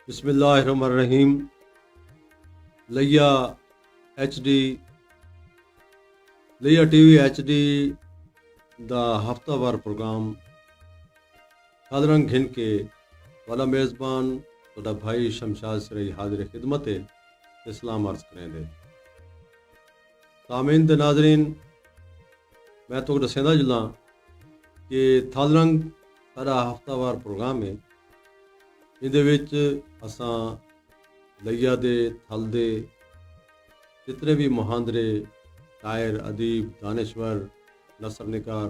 बिस्मिल्लाहिर्रहमानिर्रहीम। लिया HD लिया TV HD ਦਾ ਹਫਤਾਵਾਰ ਪ੍ਰੋਗਰਾਮ ਖਾਦਰੰਗ घिन के वाला मेज़बान ਤੁਹਾਡਾ भाई शमशाद सरई हाजिर खिदमत इस्लाम अर्ज़ करेंदे। सामीन ते नाज़रीन, मैं तो दसेंदा जुला कि थालरंग सारा हफ्तावार प्रोग्राम है। ਇਹਦੇ ਵਿੱਚ ਅਸਾਂ ਲਿਆ ਦੇ ਥਲ ਦੇ ਜਿਤਨੇ ਵੀ ਮੁਹਾਂਦਰੇ ਸ਼ਾਇਰ ਅਦੀਬ दानिश्वर नसर निकार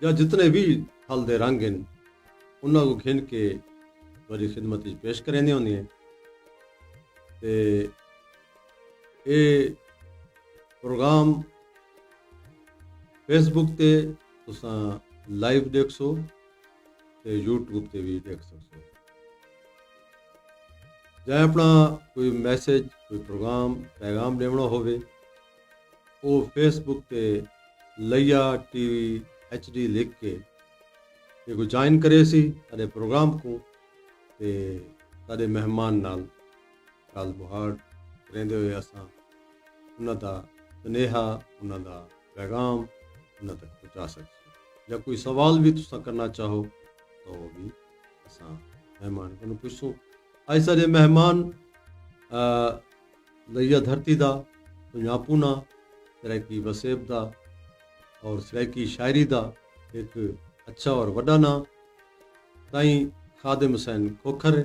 या जितने भी थल दे रंग हैं उन्होंने को घिन के बड़ी खिदमत पेश करेंदी होंदी है। ते ये प्रोग्राम फेसबुक ते तुसां लाइव देख सो ते यूट्यूब ते भी देख सकते। जै अपना कोई मैसेज कोई प्रोग्राम पैगाम देवना होवे वो फेसबुक ते लिया TV HD लिख के ये ज्वाइन करे सी सारे प्रोग्राम को ते सारे मेहमान नाल गाल बुहाड़ रहंदे हुए असां उन्हां दा स्नेहा उन्हां दा पैगाम उन्हां तक पहुंचा सकते। या कोई सवाल भी तुसां करना चाहो तो वो भी असां मेहमान को पूछूं। अज सारे मेहमान लिया धरती दा सुञापूना सराइकी वसेब दा और सराइकी शायरी दा एक अच्छा और वड्डा ना ताईं खादिम हुसैन खोखर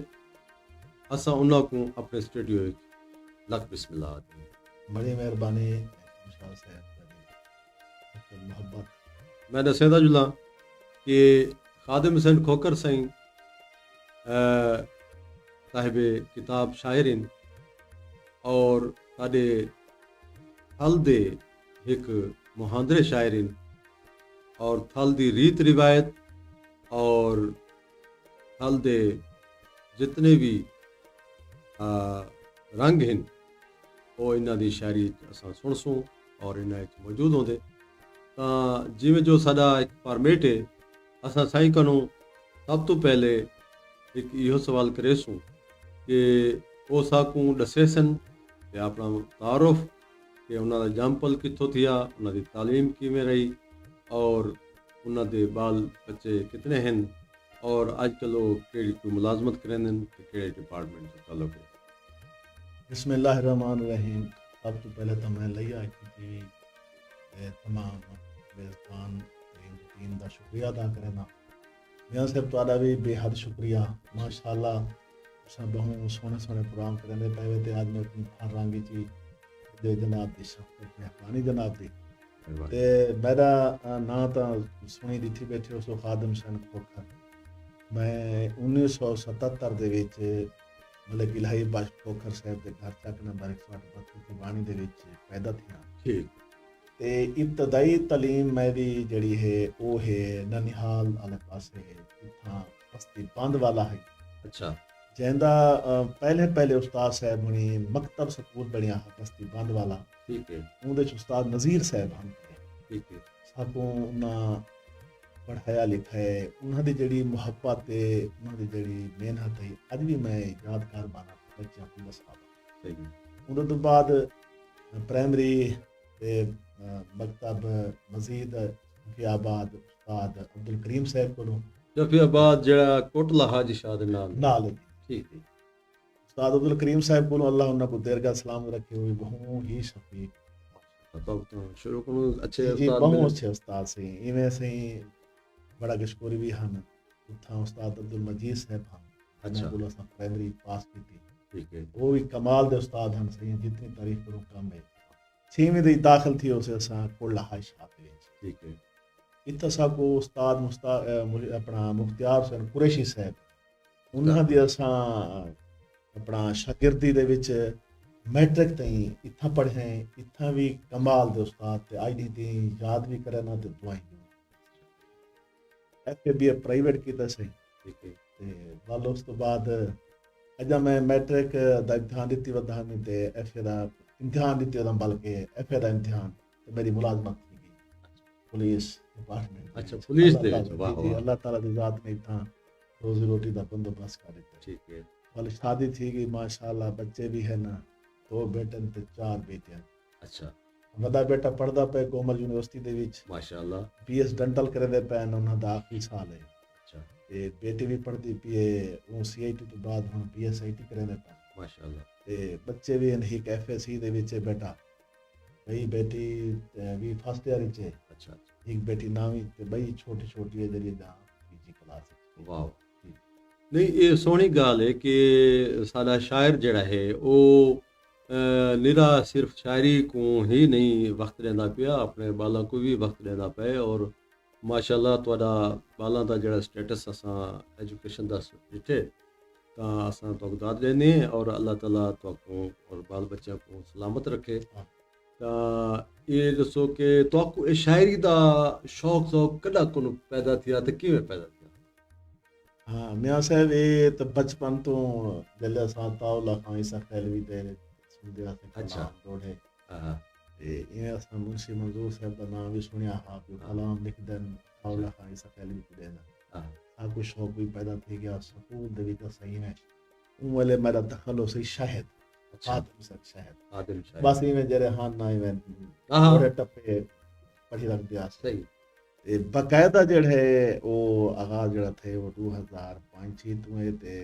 असां उन्हां को अपने स्टूडियो लख बिस्मिल्लाह। बड़ी मेहरबानी मोहब्बत। मैं दसेंदा जुला कि खादिम हुसैन खोखर साईं साहिब किताब शायरिन और साडे थल दे एक मुहांदरे शायरिन और थल दी रीत रिवायत और थल दे जितने भी रंग हैं वो इन्हां दी शायरी असां सुनसूं और इन्हां विच मौजूद होंदे। जिवें जो साडा एक फॉर्मेट है असां साईं कनूं सब तो पहले एक इहो सवाल करेसूं कि वो साकूं दसे सन कि अपना तारुफ कि उन्होंने एग्जाम्पल कितों थिया उन्होंने तालीम किमें रही और उन्होंने बाल बच्चे कितने हैं और आजकल वो केड़ी कोई मुलाजमत करेंदे केड़े डिपार्टमेंट से ताल्लुक है। बिस्मिल्लाहिर्रहमानिर्रहीम। सब तो पहले तो मैं लिया कि तमाम मेज़बान टीम का शुक्रिया अदा करना। मियां साहब तुहाडा भी बेहद शुक्रिया माशाअल्लाह। असां बहु सोहने सोहने प्रोग्राम करेंदे पए ते आज मैं हर रंग ची जो जनाब की शफकत मेहरबानी जनाब की ते मेरा ना तो सुनी दिखी बैठे उस खादिम हुसैन खोखर। मैं 1977 दे विच मतलब इलाही बख्श खोखर साहब के घर चक नंबर 132 की वाणी दे विच पैदा थिया। ठीक ते इब्तदाई तलीम मेरी जड़ी है वो है ननिहाल वाले पासे है इत्थां बस्ती बंद वाला है। अच्छा जैंदा पहले उस्ताद साहब हुणी मकतब स्कूल बनिया बस्ती बंद वाला। ठीक है उहदे च उस्ताद नज़ीर साहब हम ठीक है साकू उन्हां पढ़ाया लिखाया उन्हां दी जड़ी मुहब्बत है उन्हां दी जड़ी मेहनत है अज भी मैं याद कर पाना बच्चा की दसां। सही उहदे तो बाद प्राइमरी ते मकतब मजीद जफियाबाद उस्ताद अब्दुल करीम साहब कोलों जफियाबाद जड़ा कोटला हाजी शाह दे नाल ठीक है उस्ताद अब्दुल करीम साहब को अल्लाह उन्हें को दरगाह सलाम रखे हुए बहु ही शफीक तो शुरू को अच्छे जी उस्ताद बहु मिले। अच्छे उस्ताद से इवें से बड़ा गशकोरी भी हैं उथा उस्ताद अब्दुल मजीद साहब हैं अच्छा को असां प्राइमरी पास की थी। ठीक है वो भी कमाल दे उस्ताद हैं सही जितनी तारीफ करूं कम है। 6वीं दी दाखिल थी उसे असां कोटला हाई शाह दे विच ठीक है इत्थे साको उस्ताद अपना मुख्तियार हुसैन कुरैशी साहब उन्हां दी असां अपना शागिर्दी दे विच मैट्रिक ताईं इत्थां पढ़े इत्थां भी कमाल दे उस्ताद ते आई दी याद भी करना ते दुआई FA प्राइवेट कीता सही। ठीक है ते वाल उस तो बाद अजा मैं मैट्रिक दा इम्तिहान दित्ती वधामी ते FA दा इम्तिहान दित्ती वधां बल्कि FA दा इम्तिहान ते मेरी मुलाजमत थी गई पुलिस डिपार्टमेंट। अच्छा पुलिस दे जी अल्लाह ताला दी ज़ात ने इत्थां रोजी रोटी दा बंदोबस्त कर दित्ता। ठीक है वाल शादी थी गई माशाल्लाह, बच्चे भी है ना, 2 बेटे ते 4 बेटियां। अच्छा वॾा बेटा पढ़दा पे कोमल यूनिवर्सिटी दे विच, माशाल्लाह। BS डेंटल करदे पे, उन्हां दा आखिरी साल है। अच्छा ते बेटी भी पढ़दी पई है, वो CIT तो बाद हुण BSIT करदे पे। माशाल्लाह। ते बच्चे भी हैं, एक FSC दे विच है बेटा, बई बेटी भी फर्स्ट ईयर विच है, अच्छा एक बेटी 9वीं ते बई छोटी छोटी है जेह्ड़ी दा PG क्लास विच। वाह। जी। नहीं ये सोहनी गाल है कि साडा शायर जड़ा है वो निरा सिर्फ शायरी को ही नहीं वक्त देंदा पिया, अपने बालों को भी वक्त देंदा पे। और माशाल्लाह तुहाडा बालों का जड़ा स्टेटस असां एजुकेशन दा डिठे तां असां तो दाद देने हैं और अल्लाह ताला तो और बाल बच्चों को सलामत रखे। हाँ। तां ये दसो कि तो शायरी दा शौक शौक कदा कोन पैदा थिया ते किवें पैदा थिया? हाँ मियाँ साहब, ये तो बचपन तो जल्ले असां ताउला खां ईसा खैलवी दे सुनदे आसे अच्छा। कलाम दोड़े हाँ ते इवें असां मुंशी मंजूर साहब दा नाम भी सुनिया हा कि कलाम लिखदन ताउला खां ईसा खैलवी को देना। हाँ सा कुछ शौक भी पैदा थी गया स्कूल दे विच सही में उन वेले मेरा दखल हो सही शाहिद अच्छा आदम सक शाहिद आदिम शायद बस इवें जरे हाँ ना इवें हाँ थोड़े टप्पे पढ़ी रख दिया सही ते बाकायदा जड़े वो आगाज जड़ा थे वो 2005 तो है ते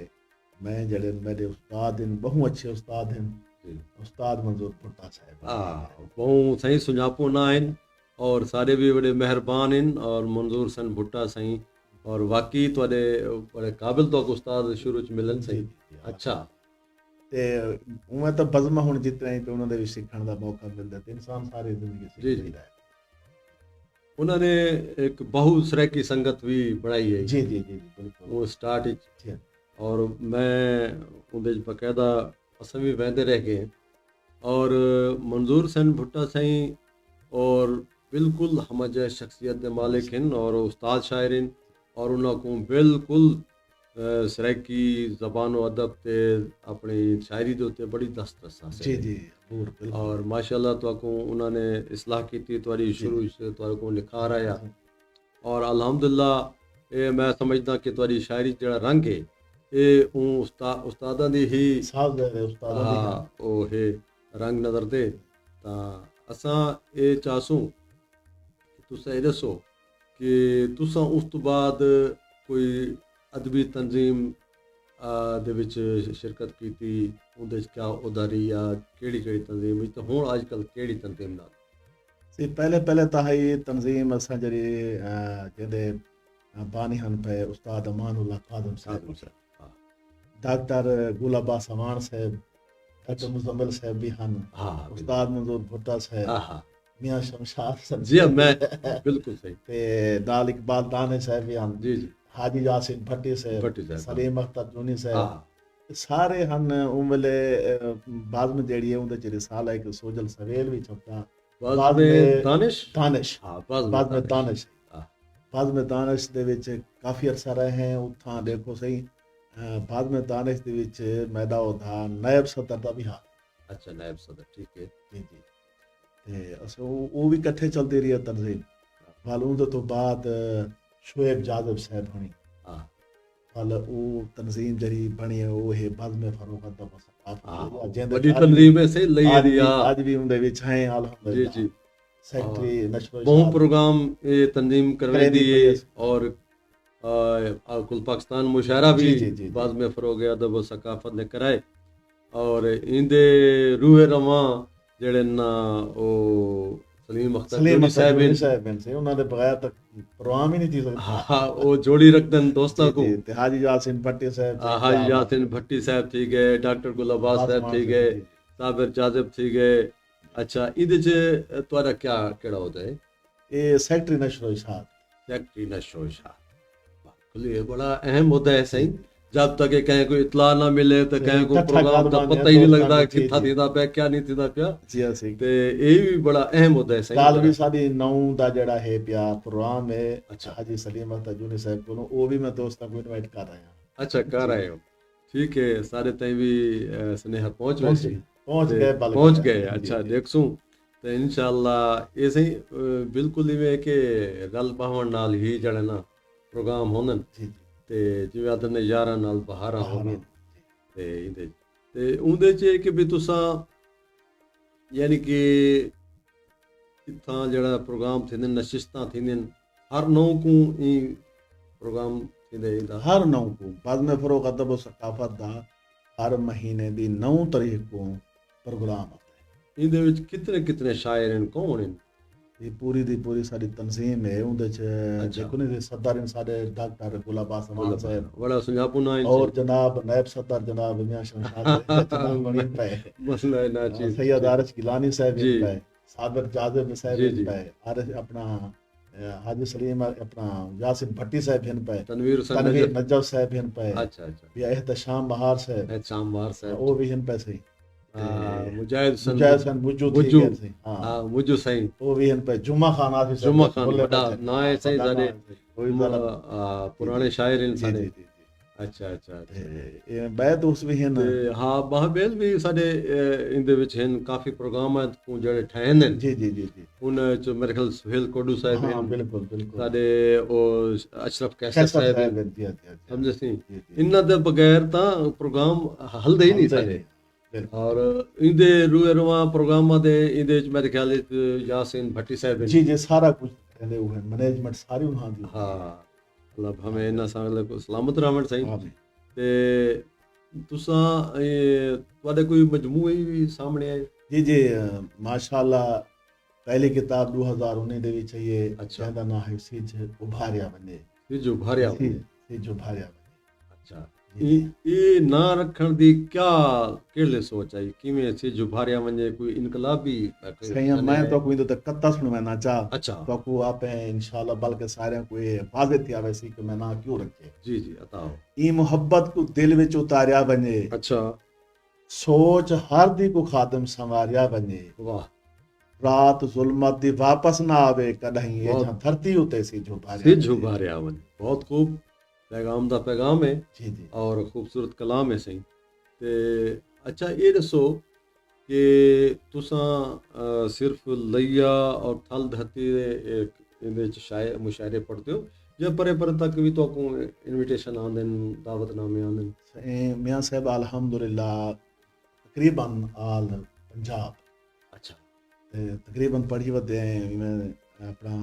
मैं जड़े मेरे उस्ताद इन बहु अच्छे उस्ताद हैं, जी। उस्ताद मंजूर भुट्टा साहब। हाँ बहु सही सुञापो ना आहिनि और सारे भी बड़े मेहरबान आहिनि और मंजूर सन भुट्टा साईं और वाकई तुहाडे बड़े काबिल तो उस्ताद शुरू च मिलन जी सही। जी अच्छा ते उवें तो बज़म हुण जितने ही पे उन्हां दे भी सिखण दा मौका मिलदा ते इंसान सारी जिंदगी जी, सीख जी। लेंदा है। उन्होंने एक बहु सरै की संगत भी बनाई है जी जी जी बिल्कुल वो स्टार्ट जी और मैं उनदे बकायदा असां भी वेंदे रह गए और मंजूर सन भुट्टा साईं और बिल्कुल हम जे शख्सियत के मालिक हैं और उस्ताद शायर हैं और उनको बिल्कुल सराइकी ज़बान व अदब ते अपनी शायरी के उत्ते बड़ी दस्तरस जी हासिल है। जी बूर बिल्कुल और माशाल्लाह तो उन्होंने इस्लाह की थी तुम्हारी जी शुरू से को निखार आया जी और अल्हम्दुलिल्लाह ये मैं समझदा कि तुम्हारी शायरी जड़ा रंग है ये उस्तादा दी ही साहब दे उस्ताद दी हाँ ओ है रंग नज़र दे तां असां ये चाहसूं कि तुसां ये दसो कि तुसां उस तो बाद कोई अदबी तंजीम ਦੇ ਵਿੱਚ ਸ਼ਿਰਕਤ ਕੀਤੀ ਉਹਦੇ ਚ ਕਿਆ ਉਦਾਰੀ ਆ ਕਿਹੜੀ ਕਿਹੜੀ ਤਨਜ਼ੀਮ ਵਿੱਚ ਤੇ ਹੁਣ ਅੱਜ ਕੱਲ ਕਿਹੜੀ ਤਨਜ਼ੀਮ ਨਾਲ सी पहले पहले तो है ये तंजीम असां जड़ी जेदे बानी हन पे उस्ताद अमानुल्लाह कादम साधु साहब, साहब हाँ डॉक्टर गुलाबा सवान साहब, डॉक्टर मुजम्मिल साहब भी हन, हाँ उस्ताद मंजूर भुट्टा साहब, हाँ हाँ मियां शमशाद साहब जी हाँ मैं बिल्कुल सही ते नाल इकबाल दाने साहब भी हन, जी जी हाजी यासिन भट्टी साहब, भट्टी साहब, सलीम अख्तर जूनी हाँ साहब, सारे हन उन वेले बाद में जेड़ी है उनदे च रिसाला एक सोजल सवेल भी छपता बाद में दानिश दानिश हाँ बाद में दानिश हाँ बाद में दानिश दे विच काफ़ी अरसा रहे हैं उत्थां देखो सही बाद में दानिश दे विच मैदा होता नायब सदर दा भी हाँ अच्छा नायब सदर ठीक है जी जी ते अस वो भी इकट्ठे चलती रही है तंजीम वाल उनदे तो बाद शोएब जादव साहब हनी हाँ वाल वो तंजीम जरी बनी है वो है बाद में फरूक दा हाँ बस बड़ी तंजीम है सही लई दी आ आज भी उनदे विच हैं जी अल्हम्दुलिल्लाह जी सेक्रेटरी नशो बहु प्रोग्राम ये तंजीम करवे करवेंदी दिए पई है। और कुल पाकिस्तान मुशायरा भी जी, जी, जी, बाद में फरोग अदब व सकाफत ने कराए और इंदे रूहे रवां जेड़े ना ओ सलीम अख्तर सलीम जोनी अख्तर साहब जूनी हैं साहब हैं से उन्होंने बगैर तक प्रोग्राम ही नहीं थी सकता हाँ हाँ, वो जोड़ी रखदन दोस्ता को जी, ते हाजी यासिन भट्टी साहब थे, हाजी क्या बात यासिन भट्टी साहब थी गए डॉक्टर गुलाबाज बात साहब मान थी से गए जी। साबिर जाजिब थी गए अच्छा इहदे च तुहाडा क्या केड़ा होता है ये सेक्रेटरी नशो इशाद सेक्रेटरी नशो इशाद बिल्कुल ये बड़ा अहम होता है सही जब तक ये कहीं कोई इतला ना मिले तो कहीं कोई इकट्ठा प्रोग्राम का कारवां पता ही नहीं दोस्तां लगदा दा, जी, कित्था जी। थींदा पिया क्या नहीं थींदा पिया जी हाँ सी ते ये भी बड़ा अहम होता है सही काल भी साडी 9 दा जेड़ा है प्या प्रोग्राम है अच्छा। हाजी सलीम अख्तर जूनी साहब को वो भी मैं दोस्तों को इनवाइट कर रहा हूं अच्छा कर रहे हो ठीक है सारे ताईं भी स्नेहा पहुंच वैसे पहुंच ते गए बल पहुंच गए। गए जी, अच्छा जी। देखसूं तो इंशाल्लाह ये सही बिल्कुल इवें कि रल पावण नाल ही जड़े ना प्रोग्राम होंदन जी जी ते जिवें आदन ने यारां नाल बहारां बहारां। होंदियां ਤੇ ਇਹਦੇ ਤੇ ਉਹਦੇ 'ਚ ਇਹ ਕਿ ਵੀ तुसां यानी कि इत्थां जहिड़ा प्रोग्राम थींदा आहिनि नशिस्तां थींदियूं आहिनि हर नओं को ई प्रोग्राम थींदा ईंदा हर नौ को बज़्म फ़रोग़ अदब और सक़ाफ़त दा हर महीने दी 9 तारीख़ को प्रोग्राम आता है। ਇਹਦੇ ਵਿੱਚ ਕਿਤਨੇ ਕਿਤਨੇ ਸ਼ਾਇਰ ਹਨ ਕੌਣ ਹਨ ये पूरी दी पूरी सारी तंजीम है उहदे च देखो ने सदर इन साडे डॉक्टर गुलाबास मान साहब बड़ा सुञापू ना और जनाब नायब सदर जनाब मियां शमशाद जनाब बनी पे मसला है ना चीज सैयद आरिश गिलानी साहब जी। इन पे साबिर जाजिब साहब जी, इन जी। पे आरिश अपना हाजी सलीम अपना यासिन भट्टी साहब इन पे तनवीर हुसैन तनवीर नजर नजफ साहब इन पे अच्छा अच्छा या एहतशाम बहार साहब एहतशाम बहार साहब वो भी इन पे सही मुजाहिद हुसैन मुजाहिद सन मुजू थी मुजू गए सी हां हाँ मुजू साईं वो भी इन पे जुम्मा खान आफिस जुम्मा खान बड़ा ना है साईं साडे पुराने शायर इन जी साडे जी जी अच्छा अच्छा अच्छा ਇਹ ਬੈਦ ਉਸ ਵੀ ਹਨ ਤੇ ਹਾਂ ਬਾਹਬੇਲ ਵੀ ਸਾਡੇ ਇਹਦੇ ਵਿੱਚ ਹਨ ਕਾਫੀ ਪ੍ਰੋਗਰਾਮ ਹਨ ਜਿਹੜੇ ਠਹਿੰਦੇ ਨੇ ਜੀ ਜੀ ਜੀ ਜੀ ਉਹਨਾਂ ਚ ਮੇਰੇ ਖਿਆਲ ਸੁਹੇਲ ਕੋਡੂ ਸਾਹਿਬ ਹਾਂ ਹਨ ਬਿਲਕੁਲ ਬਿਲਕੁਲ ਸਾਡੇ ਉਹ ਅਸ਼ਰਫ ਕੈਸਰ ਕੈਸਰ ਸਾਹਿਬ ਸਾਹਿਬ ਹਨ ਜੀ ਜੀ ਜੀ ਸਮਝੇ ਸੀ ਜੀ, ਜੀ। ਇਹਨਾਂ ਦੇ ਬਗੈਰ ਤਾਂ ਪ੍ਰੋਗਰਾਮ ਹੱਲਦੇ ਹੀ ਨਹੀਂ ਸਾਡੇ ਬਿਲਕੁਲ ਔਰ ਇਹਦੇ ਰੂਏ ਰਵਾ ਪ੍ਰੋਗਰਾਮਾਂ ਦੇ ਇਹਦੇ ਚ ਮੇਰੇ ਖਿਆਲ ਵਿੱਚ ਯਾਸਿਨ ਭੱਟੀ ਸਾਹਿਬ ਹਨ ਜੀ ਜੀ ਸਾਰਾ ਕੁਝ ਕਹਿੰਦੇ ਉਹ ਮੈਨੇਜਮੈਂਟ ਸਾਰੀ ਉਹਨਾਂ ਦੀ ਹਾਂ ਮਤਲਬ ਹਮੇ ਇਹਨਾਂ ਸਾਲ ਸਲਾਮਤ ਰਹਿਣ ਸਹੀ ਹਾਂ ਜੀ ਤੇ ਤੁਸਾਂ ਇਹ ਤੁਹਾਡੇ ਕੋਈ ਮਜਮੂਏ ਵੀ ਸਾਹਮਣੇ ਆਏ ਜੀ ਜੀ ਮਾਸ਼ਾਅੱਲਾ ਪਹਿਲੀ ਕਿਤਾਬ 2019 ਦੇ ਵਿੱਚ ਇਹ ਅੱਛਾ। ਜਿਹਦਾ ਨਾਮ ਹੈ ਸਿੱਝ ਉਭਾਰਿਆ ਬਣੇ ਇਹ ਜੋ ਭਰਿਆ ਸਿੱਝ ਉਭਾਰਿਆ ਬਣੇ ਅੱਛਾ ਜੀ ਇਹ ਨਾਂ ਰੱਖਣ ਦੀ ਕਿਹੜੇ ਸੋਚ ਆਈ ਕਿਵੇਂ ਸੀ ਜੋ ਭਰਿਆ ਵੰਜੇ ਕੋਈ ਇਨਕਲਾਬੀ ਸਹੀ ਮੈਂ ਤਾਂ ਕੋਈ ਤਾਂ ਕੱਤਾ ਸੁਣਵਾਣਾ ਚਾਹ अच्छा तो को आप इंशाल्लाह बल्कि सारे को ये वाज़े थी वैसी कि मैं ना क्यों रखे जी जी अताओ ई मोहब्बत को दिल विच उतारिया बने अच्छा सोच हर दी को खादम संवारिया बने वाह रात जुल्मत दी वापस ना आवे कदहीं ये बहुत- जहां धरती उते सी जो से जो भरिया वन बहुत खूब पैगाम दा पैगाम है जी जी और खूबसूरत कलाम है सही ते अच्छा ये दसो कि तुसां सिर्फ लैया और थल धरती दे इहदे च शायर मुशायरे पढ़ते हो या परे परे तक भी तो को इनविटेशन आंदे न दावतनामे आंदे न मियां साहब अल्हम्दुलिल्लाह तकरीबन आल पंजाब अच्छा तकरीबन पढ़ी वदे मैं अपना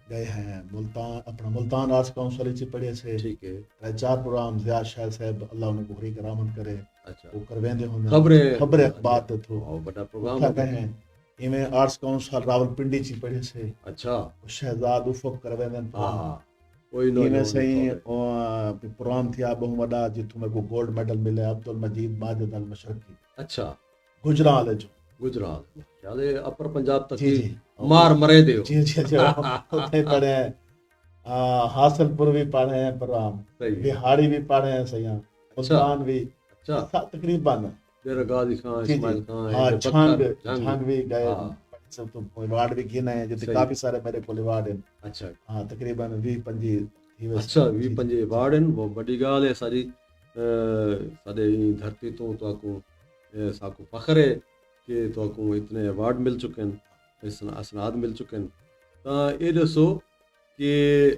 गए हैं मुल्तान अपना मुल्तान आर्ट्स काउंसिल च पढ़े से ठीक है 4 प्रोग्राम ज़ियाद शाह साहब अल्लाह उन्हें बुखरी करामत करे अच्छा वो करवेंदे होंगे खबरें अखबार ते थ्रू और बड़ा उठा प्रोग्राम गए हैं इमें आर्ट्स काउंसिल रावलपिंडी च पढ़े से अच्छा शहजाद उफक करवेंदे हाँ कोई नो इमें सही प्रोग्राम थिया बहु वडा जिथों मेरे को गोल्ड मेडल मिले अब्दुल मजीद माजिद अल मशरकी अच्छा गुजराल जो गुजरात यादे अपर पंजाब तक जी ही जी मार मरे दियो जी जी जी उथे पढ़े हैं हासिलपुर भी पढ़े हैं प्रोग्राम सही बिहाड़ी भी पढ़े हैं सही मुल्तान भी अच्छा तकरीबन तेरा गाजी खान जी जी इस्माइल खान हाँ ये झांग बक्कर, झांग भी गए हाँ। सब तो अवार्ड भी गिने हैं जितने सही। काफी सारे मेरे को अवार्ड हैं अच्छा हाँ तकरीबन 20-25 थी वैसे। अच्छा जी, भी जी, पंजे जी। वार्डन वो बड़ी गाल है सारी साडे ई धरती तो को साको फखर है कि तो को इतने अवार्ड मिल चुके हैं असनाद मिल चुके हैं ਤਾਂ ਇਹ ਦੱਸੋ ਕਿ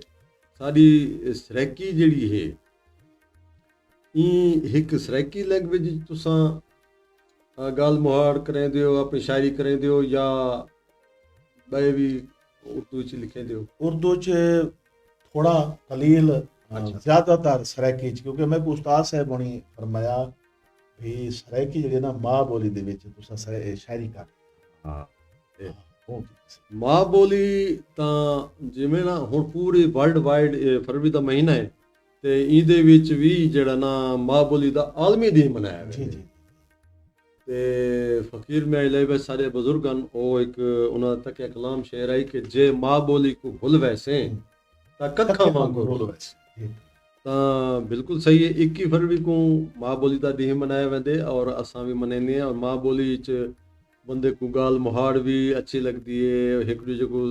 ਸਾਡੀ ਸਰਾਇਕੀ ਜਿਹੜੀ ਹੈ ਇਹ ਇੱਕ ਸਰਾਇਕੀ ਲੈਂਗੁਏਜ ਤੁਸੀਂ ਗੱਲ ਮੁਹਾਰ ਕਰਾਂਦੇ ਹੋ ਆਪਣੀ ਸ਼ਾਇਰੀ ਕਰਾਂਦੇ ਹੋ ਜਾਂ ਬਈ ਵੀ ਉਰਦੂ ਚ ਲਿਖਦੇ ਹੋ उर्दू च थोड़ा कलील अच्छा। ज्यादातर सराइकी च क्योंकि मैं को उस्ताद साहब होनी फरमाया भी सराइकी ਜਿਹੜੀ ਨਾ ਮਾਂ ਬੋਲੀ ਦੇ ਵਿੱਚ ਤੁਸੀਂ ਸ਼ਾਇਰੀ ਕਰ ਹਾਂ ਉਹ ਮਾਂ ਬੋਲੀ ਤਾਂ ਜਿਵੇਂ ਨਾ ਹੁਣ ਪੂਰੇ ਵਰਲਡ ਵਾਈਡ ਫਰਵਰੀ ਦਾ ਮਹੀਨਾ ਹੈ ਤੇ ਇਹਦੇ ਵਿੱਚ ਵੀ ਜਿਹੜਾ ਨਾ ਮਾਂ ਬੋਲੀ ਦਾ ਆਲਮੀ ਦਿਨ ਮਨਾਇਆ ਜੀ ਗਿਆ ਜੀ ਤੇ ਫਕੀਰ ਮਿਆਲੇ ਵਿੱਚ ਸਾਰੇ ਬਜ਼ੁਰਗਾਂ ਉਹ ਇੱਕ ਉਹਨਾਂ ਦਾ ਤੱਕਿਆ ਕਲਾਮ ਸ਼ੇਰ ਆਈ ਕਿ ਜੇ ਮਾਂ ਬੋਲੀ ਕੋ ਭੁੱਲ ਵੈਸੇ ਤਾਂ ਕੱਖਾਂ ਵਾਂਗੂ ਰੁਲ ਵੈਸੇ ਤਾਂ ਬਿਲਕੁਲ ਸਹੀ ਹੈ 21 ਫਰਵਰੀ ਨੂੰ ਮਾਂ ਬੋਲੀ ਦਾ ਦਿਨ ਮਨਾਇਆ ਵੈਂਦੇ ਔਰ ਅਸਾਂ ਵੀ ਮਨਾਉਂਦੇ ਹਾਂ ਔਰ ਮਾਂ ਬੋਲੀ ਵਿੱਚ ਬੰਦੇ को गाल मुहाड़ भी अच्छी लगती है एक दूजे को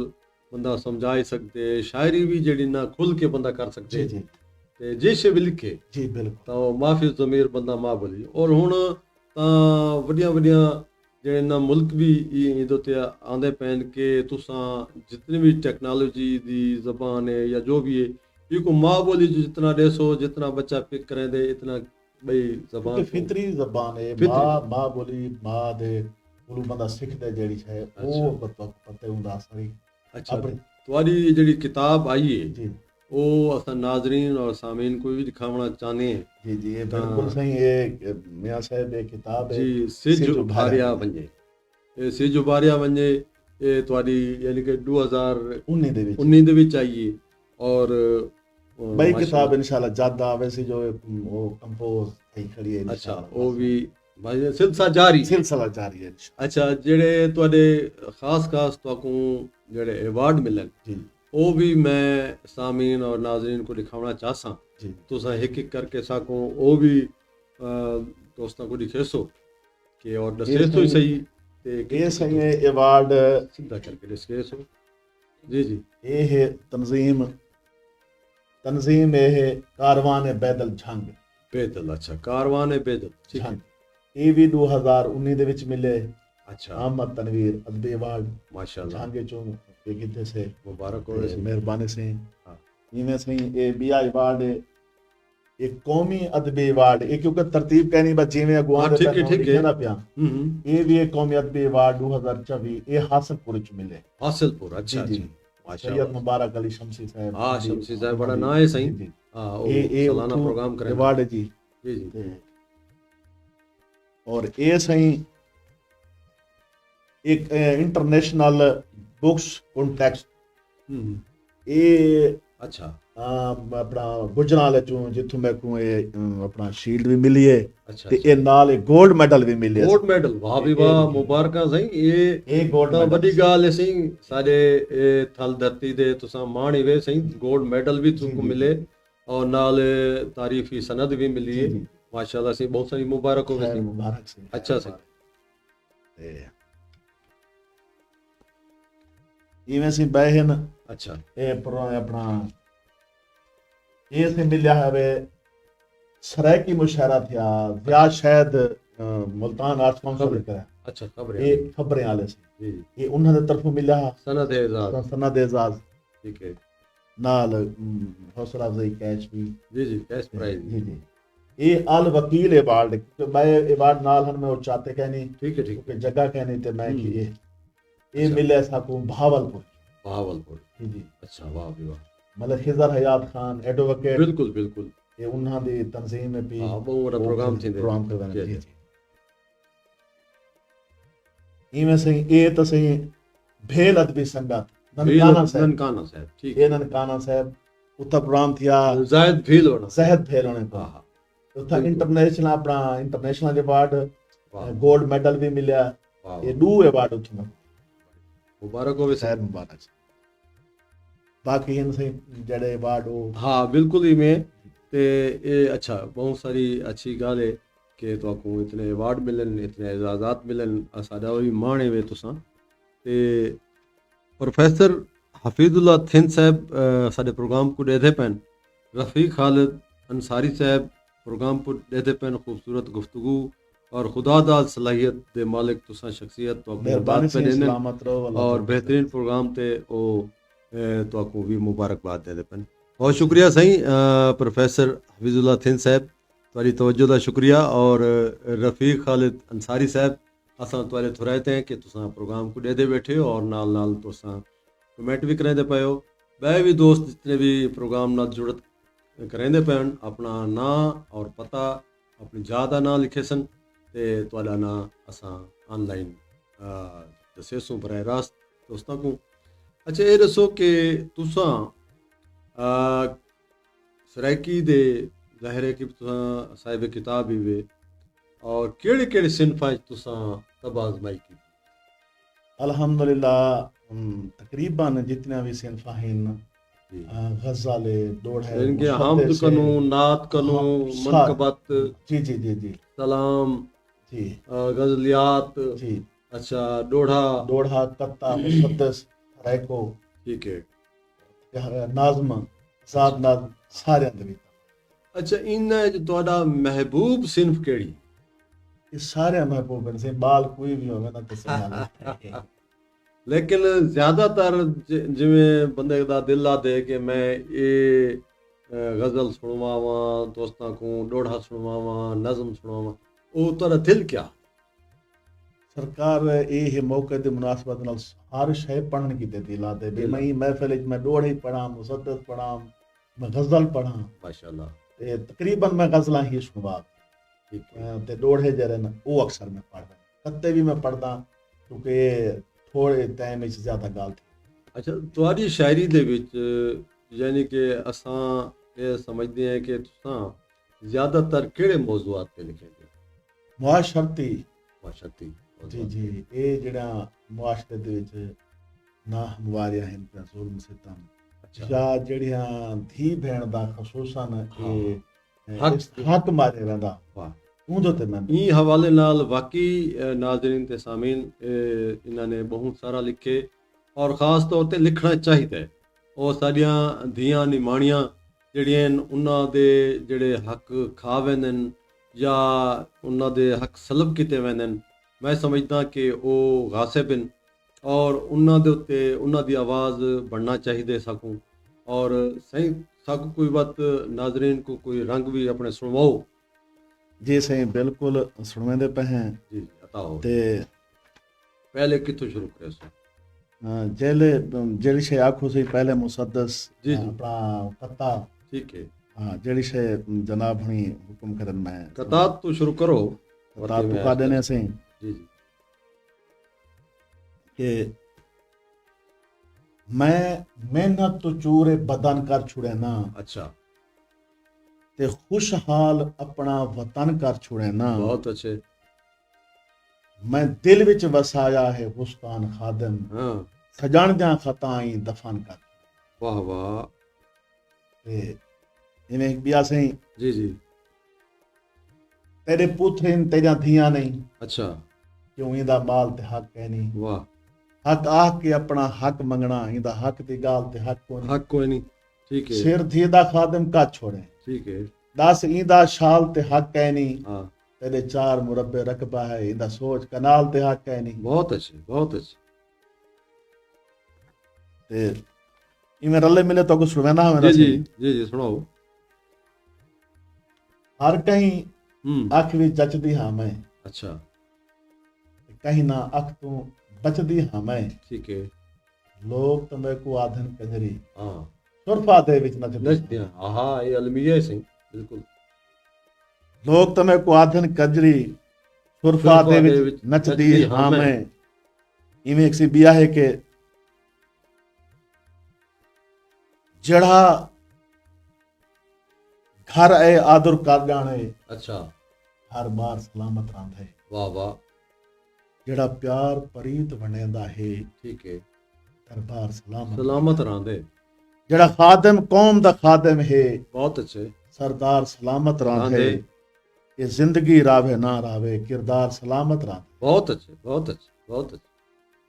बंदा समझाई सकते शायरी भी जड़ी ना खुल के बंदा कर सकते जी ते जैसे भी लिखे जी बिल्कुल ਤਾਂ ਮਾਫੀ ਜ਼ਮੀਰ ਬੰਦਾ ਮਾਂ ਬੋਲੀ ਔਰ ਹੁਣ ਤਾਂ ਵੱਡੀਆਂ ਵੱਡੀਆਂ ਜਿਹੜੇ ਨਾ ਮੁਲਕ ਵੀ ਇਹਦੇ ਉੱਤੇ ਆਉਂਦੇ ਪੈਣ ਕਿ ਤੁਸੀਂ ਜਿਤਨੀ ਵੀ ਟੈਕਨੋਲੋਜੀ ਦੀ ਜ਼ਬਾਨ ਹੈ ਜਾਂ ਜੋ ਵੀ ਹੈ ਇਹ ਕੋ ਮਾਂ ਬੋਲੀ ਜਿਤਨਾ ਦੇਸੋ जितना बच्चा पिक करें दे इतना ਬਈ क्योंकि ਜ਼ਬਾਨ फितरी जबान है ਫਿਤਰੀ मां बोली मां दे कोलों बंदा सिखदा जेहड़ी है अच्छा वो पता हुंदा सारी अच्छा अपनी ਤੁਹਾਡੀ ਜਿਹੜੀ ਕਿਤਾਬ ਆਈ ਹੈ जी ਉਹ ਅਸਾਂ ਨਾਜ਼ਰੀਨ ਔਰ ਸਾਮੀਨ ਕੋਈ ਵੀ ਦਿਖਾਉਣਾ ਚਾਹੁੰਦੇ ਹਾਂ जी जी ये ਤਾਂ बिल्कुल सही ये मियां साहब ये किताब है ਜੀ ਸਿੱਜ सिज ਉਭਾਰਿਆ उभारिया ਵੰਜੇ ਇਹ ਸਿੱਜ ਉਭਾਰਿਆ ਵੰਜੇ ਇਹ ਤੁਹਾਡੀ ਯਾਨੀ ਕਿ 2019 19 ਦੇ ਵਿੱਚ ਦੇ ਵਿੱਚ ਆਈ ਹੈ ਔਰ ਬਈ ਮਾਸ਼ਾਅੱਲਾ ਕਿਤਾਬ ਇਨਸ਼ਾਅੱਲਾ ਜਦ ਆਵੇ ਸੀ ਜੋ ਉਹ ਕੰਪੋਜ਼ થઈ ਖੜੀ ਹੈ ਅੱਛਾ ਇਨਸ਼ਾਅੱਲਾ ਉਹ ਵੀ ਭਾਈ ਸਿਲਸਿਲਾ ਜਾਰੀ ਸਿਲਸਿਲਾ ਜਾਰੀ ਹੈ ਇਨਸ਼ਾਅੱਲਾ ਅੱਛਾ ਜਿਹੜੇ ਤੁਹਾਡੇ ਖਾਸ ਤੁਹਾਨੂੰ ਜਿਹੜੇ ਅਵਾਰਡ ਮਿਲਣ ਜੀ ਉਹ ਵੀ ਮੈਂ ਸਾਮੀਨ ਔਰ ਨਾਜ਼ਰੀਨ को ਦਿਖਾਉਣਾ ਚਾਹਸਾਂ ਜੀ ਤੁਸੀਂ ਇੱਕ ਇੱਕ ਕਰਕੇ ਸਾਕੋ ਉਹ ਵੀ ਦੋਸਤਾਂ को ਦਿਖੇਸੋ ਕਿ ਔਰ ਦੱਸੇਸੋ ਹੀ ਸਹੀ ਤੇ ਇਹ ਸਹੀ ਹੈ ਅਵਾਰਡ ਸਿੱਧਾ ਕਰਕੇ ਦੱਸੇਸੋ ਜੀ ਜੀ ਇਹ ਤਨਜ਼ੀਮ ਇਹ ਕਾਰਵਾਨ ਬੈਦਲ ਝੰਗ ਬੇਦਲ ਅੱਛਾ ਕਾਰਵਾਨ ਬੇਦਲ ਠੀਕ ਹੈ ਝੰਗ ਇਹ ਵੀ 2019 ਦੇ ਵਿੱਚ ਮਿਲੇ ਅੱਛਾ ਅਹਿਮਦ ਤਨਵੀਰ ਅਦਬੀ ਅਵਾਰਡ ਮਾਸ਼ਾਅੱਲਾ ਝੰਗੇ ਚੋਂ ਇਹ ਕਿਤੇ ਸੇ ਮੁਬਾਰਕ ਹੋਵੇ ਸੀ ਮਿਹਰਬਾਨੀ ਸੇ ਹਾਂ इनमें से ये बिया अवार्ड एक कौमी अदबी अवार्ड ये क्योंकि तरतीब कहनी बस जिवें अगुआं हाँ, ठीक है, ठीक है। ना पिया ये भी एक कौमी अदबी अवार्ड 2024 ये हासिलपुर च मिले हासिलपुर अच्छा जी, जी जी। माशाअल्लाह सैयद मुबारक अली शमसी साहब हाँ शमसी साहब बड़ा ना है सही जी, हाँ ये वो सालाना प्रोग्राम करें अवार्ड है जी जी जी ते और ये सही एक इंटरनेशनल बुक्स कॉन्टेक्स्ट ये अच्छा ਆਪਣਾ ਗੁਜਰਾਲ ਚੋਂ ਜਿੱਥੋਂ ਮੈਨੂੰ ਇਹ ਆਪਣਾ ਸ਼ੀਲਡ ਵੀ ਮਿਲੀ ਹੈ अच्छा ਤੇ ਇਹ ਨਾਲ ਇਹ 골ਡ ਮੈਡਲ ਵੀ ਮਿਲਿਆ गोल्ड मेडल वाह भी वाह मुबारक सही ये ਇਹ 골ਡ ਤਾਂ ਵੱਡੀ ਮੈਡਲ ਗੱਲ ਹੈ ਸਹੀ ਸਾਡੇ ਇਹ ਥਲ ਧਰਤੀ ਦੇ ਤੁਸੀਂ ਮਾਣ ਇਵੇ ਸਹੀ 골ਡ ਮੈਡਲ ਵੀ ਤੁਹਾਨੂੰ ਮਿਲੇ ਔਰ ਨਾਲ ਤਾਰੀਫੀ ਸਨਦ ਵੀ ਮਿਲੀ ਹੈ ਮਾਸ਼ਾਅੱਲਾ ਸਹੀ ਬਹੁਤ ਸਾਰੀ ਮੁਬਾਰਕ ਹੋਵੇ ਸਹੀ ਮੁਬਾਰਕ ਸੀ ਅੱਛਾ ਸਹੀ ਤੇ ਇਵੇਂ ਸੀ ਬਹਿਨ ਅੱਛਾ ਇਹ ਆਪਣਾ ਇਹ ਸੇ ਮਿਲਿਆ ਹੈ ਸਰਾਇਕੀ ਮੁਸ਼ਾਇਰਾ ਥਿਆ ਵਿਆਹ ਸ਼ਾਇਦ ਮੁਲਤਾਨ ਆਰਟਸ ਕਾਉਂਸਲ ਨੇ ਕਰਿਆ ਅੱਛਾ ਖਬਰ ਇਹ ਖਬਰੇ ਵਾਲੇ ਸੀ ਜੀ ਜੀ ਇਹ ਉਹਨਾਂ ਦੇ ਤਰਫੋਂ ਮਿਲਿਆ ਸਨਦ ਹੈ ਆਜ਼ਾਦ ਸਨਦ ਇਜ਼ਾਜ਼ ਠੀਕ ਹੈ ਨਾਲ ਹੌਸਲਾ ਅਫਜ਼ਾਈ ਕੈਚ ਵੀ जी जी कैश प्राइज जी जी ये अल वकील अवार्ड मैं अवार्ड नाल हन मैं वो चाहते कहनी ठीक है ठीक क्योंकि जगह कहनी ते मैं कि ये मिले साकू भावलपुर बहावलपुर जी जी अच्छा वाह भी वाह मतलब खिजर हयात खान एडवोकेट बिल्कुल बिल्कुल ये उन्हां दी तंजीम में भी हाँ बहुत बड़ा प्रोग्राम थी प्रोग्राम करवाने जी जी इवें सही ये तो सही भेल अदबी संगत ननकाना साहब ननकाना साहब ठीक ये ननकाना साहब उता प्रोग्राम थिया जायद भील होना सहद भेल होने को हाँ हाँ उता इंटरनेशनल अपना इंटरनेशनल अवार्ड वाह गोल्ड मेडल भी मिलिया वाह ये दो अवार्ड उठना मुबारक होवे खैर मुबारक बाकी इन से जड़े अवार्ड वो हाँ बिल्कुल ही में ते ये अच्छा बहुत सारी अच्छी गाल है कि तो इतने अवार्ड मिलन इतने एजाजात मिलन साडा भी माण है तुसां ते प्रोफेसर हफीजुल्ला थिन साहब साडे प्रोग्राम को देते पैन रफ़ीक खालिद अंसारी साहब प्रोग्राम को देते पैन खूबसूरत गुफ्तगू और खुदा दा सलाहियत दे मालिक तुसां शख्सियत तो मेहरबानी पे से देने सलामत रहो अल्लाह और तुम बेहतरीन प्रोग्राम ते ओ तो भी मुबारकबाद देते पैन बहुत शुक्रिया सही प्रोफेसर हफीजुल्ला थिन साहब ਤੁਹਾਡੀ ਤਵੱਜੋ ਦਾ ਸ਼ੁਕਰੀਆ और रफ़ीक खालिद अंसारी साहब असां तुआरे थुराते हैं कि तुसां प्रोग्राम को देते बैठे हो और नाल नाल तुसां कमेंट भी कराते पे हो बै भी दोस्त जितने भी प्रोग्राम नाल जुड़त कराते पे अपना नां और पता अपनी जा का नां लिखे सन ते तुहाडा नां असां ऑनलाइन दसेसूं बराह रास्त दोस्तां को अच्छा ये दसो कि तुसां सराइकी दे ज़ाहिर है कि तुसां साहिब किताब ही वे और केड़े केड़े सिनफा तुसां तब आजमाई की अल्हम्दुलिल्लाह तकरीबन जितना भी सिनफा हैं जी गज़ल दौड़ है इनके हमद कनो नात कनो मनकबत जी जी जी जी सलाम जी गजलियात जी अच्छा दोढ़ा दोढ़ा कत्ता मुसद्दस रैको ठीक है नाज़म साद नाज़म सारे अंदर अच्छा इन तुहाडा महबूब सिनफ केड़ी ये सारे महबूब हैं से बाल कोई भी होवे ना तो सही लेकिन ज्यादातर जिवें बंदे दा दिल आदे कि मैं ये गज़ल सुणवावां दोस्तां को ॾोढ़ा सुणवावां नज़म सुणवावां ਉਹ ਤੁਹਾਡਾ ਦਿਲ ਕਿਆ ਸਰਕਾਰ ਇਹ ਮੌਕੇ ਦੇ ਮੁਨਾਸਬਤ ਨਾਲ ਹਰ ਸ਼ੈ ਪੜ੍ਹਨ ਕੀ ਦਿਲ ਆਦੇ ਵੀ ਮੈਂ ਮਹਿਫਿਲ ਵਿੱਚ ਮੈਂ ਦੋੜੇ ਪੜਾਂ ਮੁਸੱਦਸ ਪੜਾਂ ਮੈਂ ਗਜ਼ਲ ਪੜਾਂ ਮਾਸ਼ਾਅੱਲਾ ਤੇ ਤਕਰੀਬਨ ਮੈਂ ਗਜ਼ਲਾਂ ਹੀ ਸੁਣਵਾ ਠੀਕ ਹੈ ਤੇ ਦੋੜੇ ਜਿਹੜੇ ਨੇ ਉਹ ਅਕਸਰ ਮੈਂ ਪੜ੍ਹਦਾ ਕੱਤੇ ਵੀ ਮੈਂ ਪੜ੍ਹਦਾ ਕਿਉਂਕਿ ਥੋੜੇ ਟਾਈਮ ਵਿੱਚ ਜ਼ਿਆਦਾ ਗੱਲ ਥੀ ਅੱਛਾ ਤੁਹਾਡੀ ਸ਼ਾਇਰੀ ਦੇ ਵਿੱਚ ਯਾਨੀ ਕਿ ਅਸਾਂ ਇਹ ਸਮਝਦੇ ਹਾਂ ਕਿ ਤੁਸੀਂ ਜ਼ਿਆਦਾਤਰ ਕਿਹੜੇ ਮੌਜ਼ੂਆਤ ਤੇ ਲਿਖਦੇ ਮੁਆਸ਼ਰਤੀ ਮਾਸ਼ਾਅੱਲਾ ਜੀ ਜੀ ਇਹ ਜਿਹੜਾ ਮੁਆਸ਼ਰੇ ਦੇ ਵਿੱਚ ਨਾ ਹਮਵਾਰੀਆਂ ਹਨ ਤੇ ਜ਼ੁਲਮ ਸਿਤਮ ਜਾਂ ਜਿਹੜੀਆਂ ਧੀ ਭੈਣ ਦਾ ਖਸੂਸਨ ਇਹ ਹੱਕ ਮਾਰੇ ਰਹਿੰਦਾ ਵਾਹ ਉਹਦੇ ਤੇ ਮੈਂ ਇਹ ਹਵਾਲੇ ਨਾਲ ਵਾਕਈ ਨਾਜ਼ਰੀਨ ਤੇ ਸਾਮੀਨ ਇਹਨਾਂ ਨੇ ਬਹੁਤ ਸਾਰਾ ਲਿਖੇ ਔਰ ਖਾਸ ਤੌਰ ਤੇ ਲਿਖਣਾ ਚਾਹੀਦਾ ਹੈ ਉਹ ਸਾਡੀਆਂ ਧੀਆਂ ਨਿਮਾਣੀਆਂ ਜਿਹੜੀਆਂ ਉਹਨਾਂ ਦੇ ਜਿਹੜੇ ਹੱਕ ਖਾ ਵੈਂਦੇ ਨੇ ਜਾਂ ਉਹਨਾਂ ਦੇ ਹੱਕ ਸਲਬ ਕੀਤੇ ਵੈਂਦੇ ਨੇ ਮੈਂ ਸਮਝਦਾ ਕਿ ਉਹ ਗਾਸਿਬ ਹਨ ਔਰ ਉਹਨਾਂ ਦੇ ਉੱਤੇ ਉਹਨਾਂ ਦੀ ਆਵਾਜ਼ ਬਣਨਾ ਚਾਹੀਦੇ ਸਕੂੰ ਔਰ ਸਹੀ ਸਕ ਕੋਈ ਵਕਤ ਨਾਜ਼ਰੀਨ को कोई रंग भी अपने सुनवाओ जी सही बिल्कुल सुनवेंदे पे हैं जी अता हो ते पहले कितों शुरू करे सो जेले जेड़ी शे आखो सी पहले मुसद्दस जी अपना कत्ता ठीक है हाँ जेड़ी शे जनाब हणी हुक्म करन मैं कतात तो शुरू करो कतात तो का देने से जी जी कि मैं मेहनत तो चूरे बदन कर छुड़े ना अच्छा ते खुशहाल अपना वतन कर छुड़े ना बहुत अच्छे मैं दिल विच वसाया है हुस्तान खादम हाँ सजान दियां खताई दफन कर वाह वाह ते इवें एक बिया सही जी जी तेरे पुत्र इन तेरियां धियां नहीं अच्छा क्यों इंदा माल ते हक है नहीं वाह हक आह के अपना हक मंगना इंदा हक दी गाल ते हक कोनी हक कोई नहीं ठीक है सिर धी दा खादम का छोड़े ठीक है दस इंदा शाल ते हक है नहीं हाँ तेरे चार मुरब्बे रकबा है इंदा सोच कनाल ते हक है नहीं बहुत अच्छे बहुत अच्छे ते इवें रले मिले तो कुछ सुनवेना जी जी जी जी सुनाओ हर कहीं अख भी जचदी हाँ मैं अच्छा कहीं ना अख तू बचदी हाँ मैं ठीक है लोग तो मेरे को आधन कंजरी हाँ सुरफा दे विच नचदी नचते हैं हाँ ये अलमिया सही बिल्कुल लोग तो मेरे को आधन कंजरी सुरफा दे विच नचदी हाँ मैं इवें एक सी बिया है कि जड़ा घर ए आदर कर जाने अच्छा हर बार सलामत रहंदा है वाह वाह जड़ा प्यार प्रीत बनेंदा है ठीक है दरबार सलामत सलामत रहंदे जड़ा खादम कौम दा खादम है बहुत अच्छे सरदार सलामत रहंदे ये जिंदगी रावे ना रावे किरदार सलामत रहंदे बहुत अच्छे बहुत अच्छे बहुत अच्छे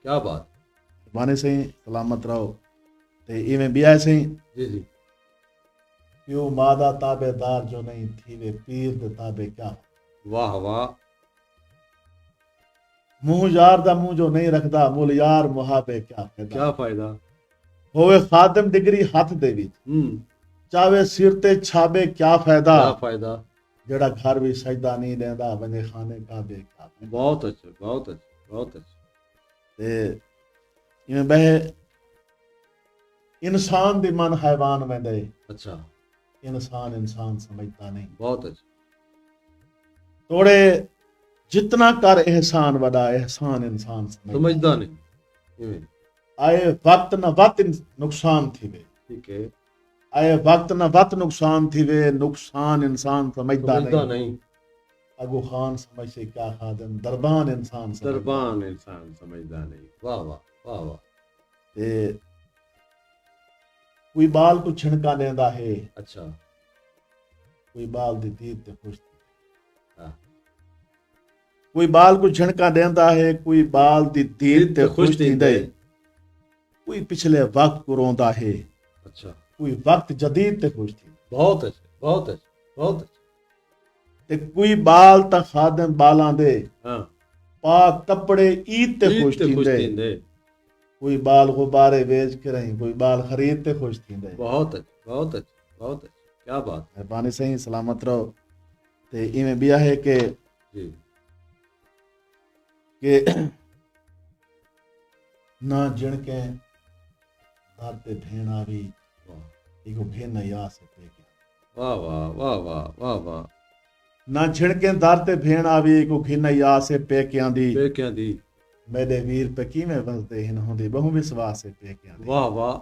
क्या बात माने से सलामत रहो ते इवें बिया से जी जी यो मादा ताबेदार जो नहीं थी वे पीर दे ताबे क्या वाह वाह मुंह यार दा मुंह जो नहीं रखदा मुल यार मुहाबे क्या फायदा होवे खादम डिग्री हाथ दे विच चावे सिर ते छाबे क्या फायदा जेड़ा घर भी सजदा नहीं देंदा बने खाने का बे क्या बहुत अच्छे बहुत अच्छे बहुत अच्छे ते इवें बह इंसान दी मन हैवान में दे अच्छा इंसान समझता नहीं बहुत अच्छा थोड़े जितना कर एहसान वड़ा एहसान इंसान समझदा नहीं आए वक्त न वत नुकसान थी वे ठीक है आए वक्त न वत नुकसान थी वे नुकसान इंसान समझदा नहीं अगू खान समझ से क्या खादम दरबान इंसान समझदा नहीं वाह वाह वाह वाह ते कोई बाल को छिणका देंदा है अच्छा कोई बाल दी दीद ते खुश हाँ कोई बाल को छिणका देंदा है कोई बाल दी दीद ते खुश थींदे कोई पिछले वक्त को रोंदा है अच्छा कोई वक्त जदीद ते खुश थी बहुत अच्छे बहुत अच्छे बहुत अच्छे ते कोई बाल ता खादम बालां दे हाँ पाक कपड़े ईद ते खुश थींदे कोई बाल गुब्बारे बेच के रही कोई बाल खरीद ते खुश थींदे बहुत अच्छे बहुत अच्छे बहुत अच्छे क्या बात ਮਿਹਰਬਾਨੀ ਸਹੀ ਸਲਾਮਤ ਰਹੋ। ਤੇ ਇਵੇਂ ਵੀ ਹੈ जी ਕਿ ਨਾ ਜਿਣ ਕੇ ਦਰ ਤੇ भेण आवी वाह इको घेन या से पेके वाह वाह वाह वाह वाह वाह ना छिड़के दर ते भेण आवी इको घेन या से पेकियां दी पेकियां दी मेरे वीर पे किवें वसदे हिन होंदे बहु विश्वास से पेकियां दी वाह वाह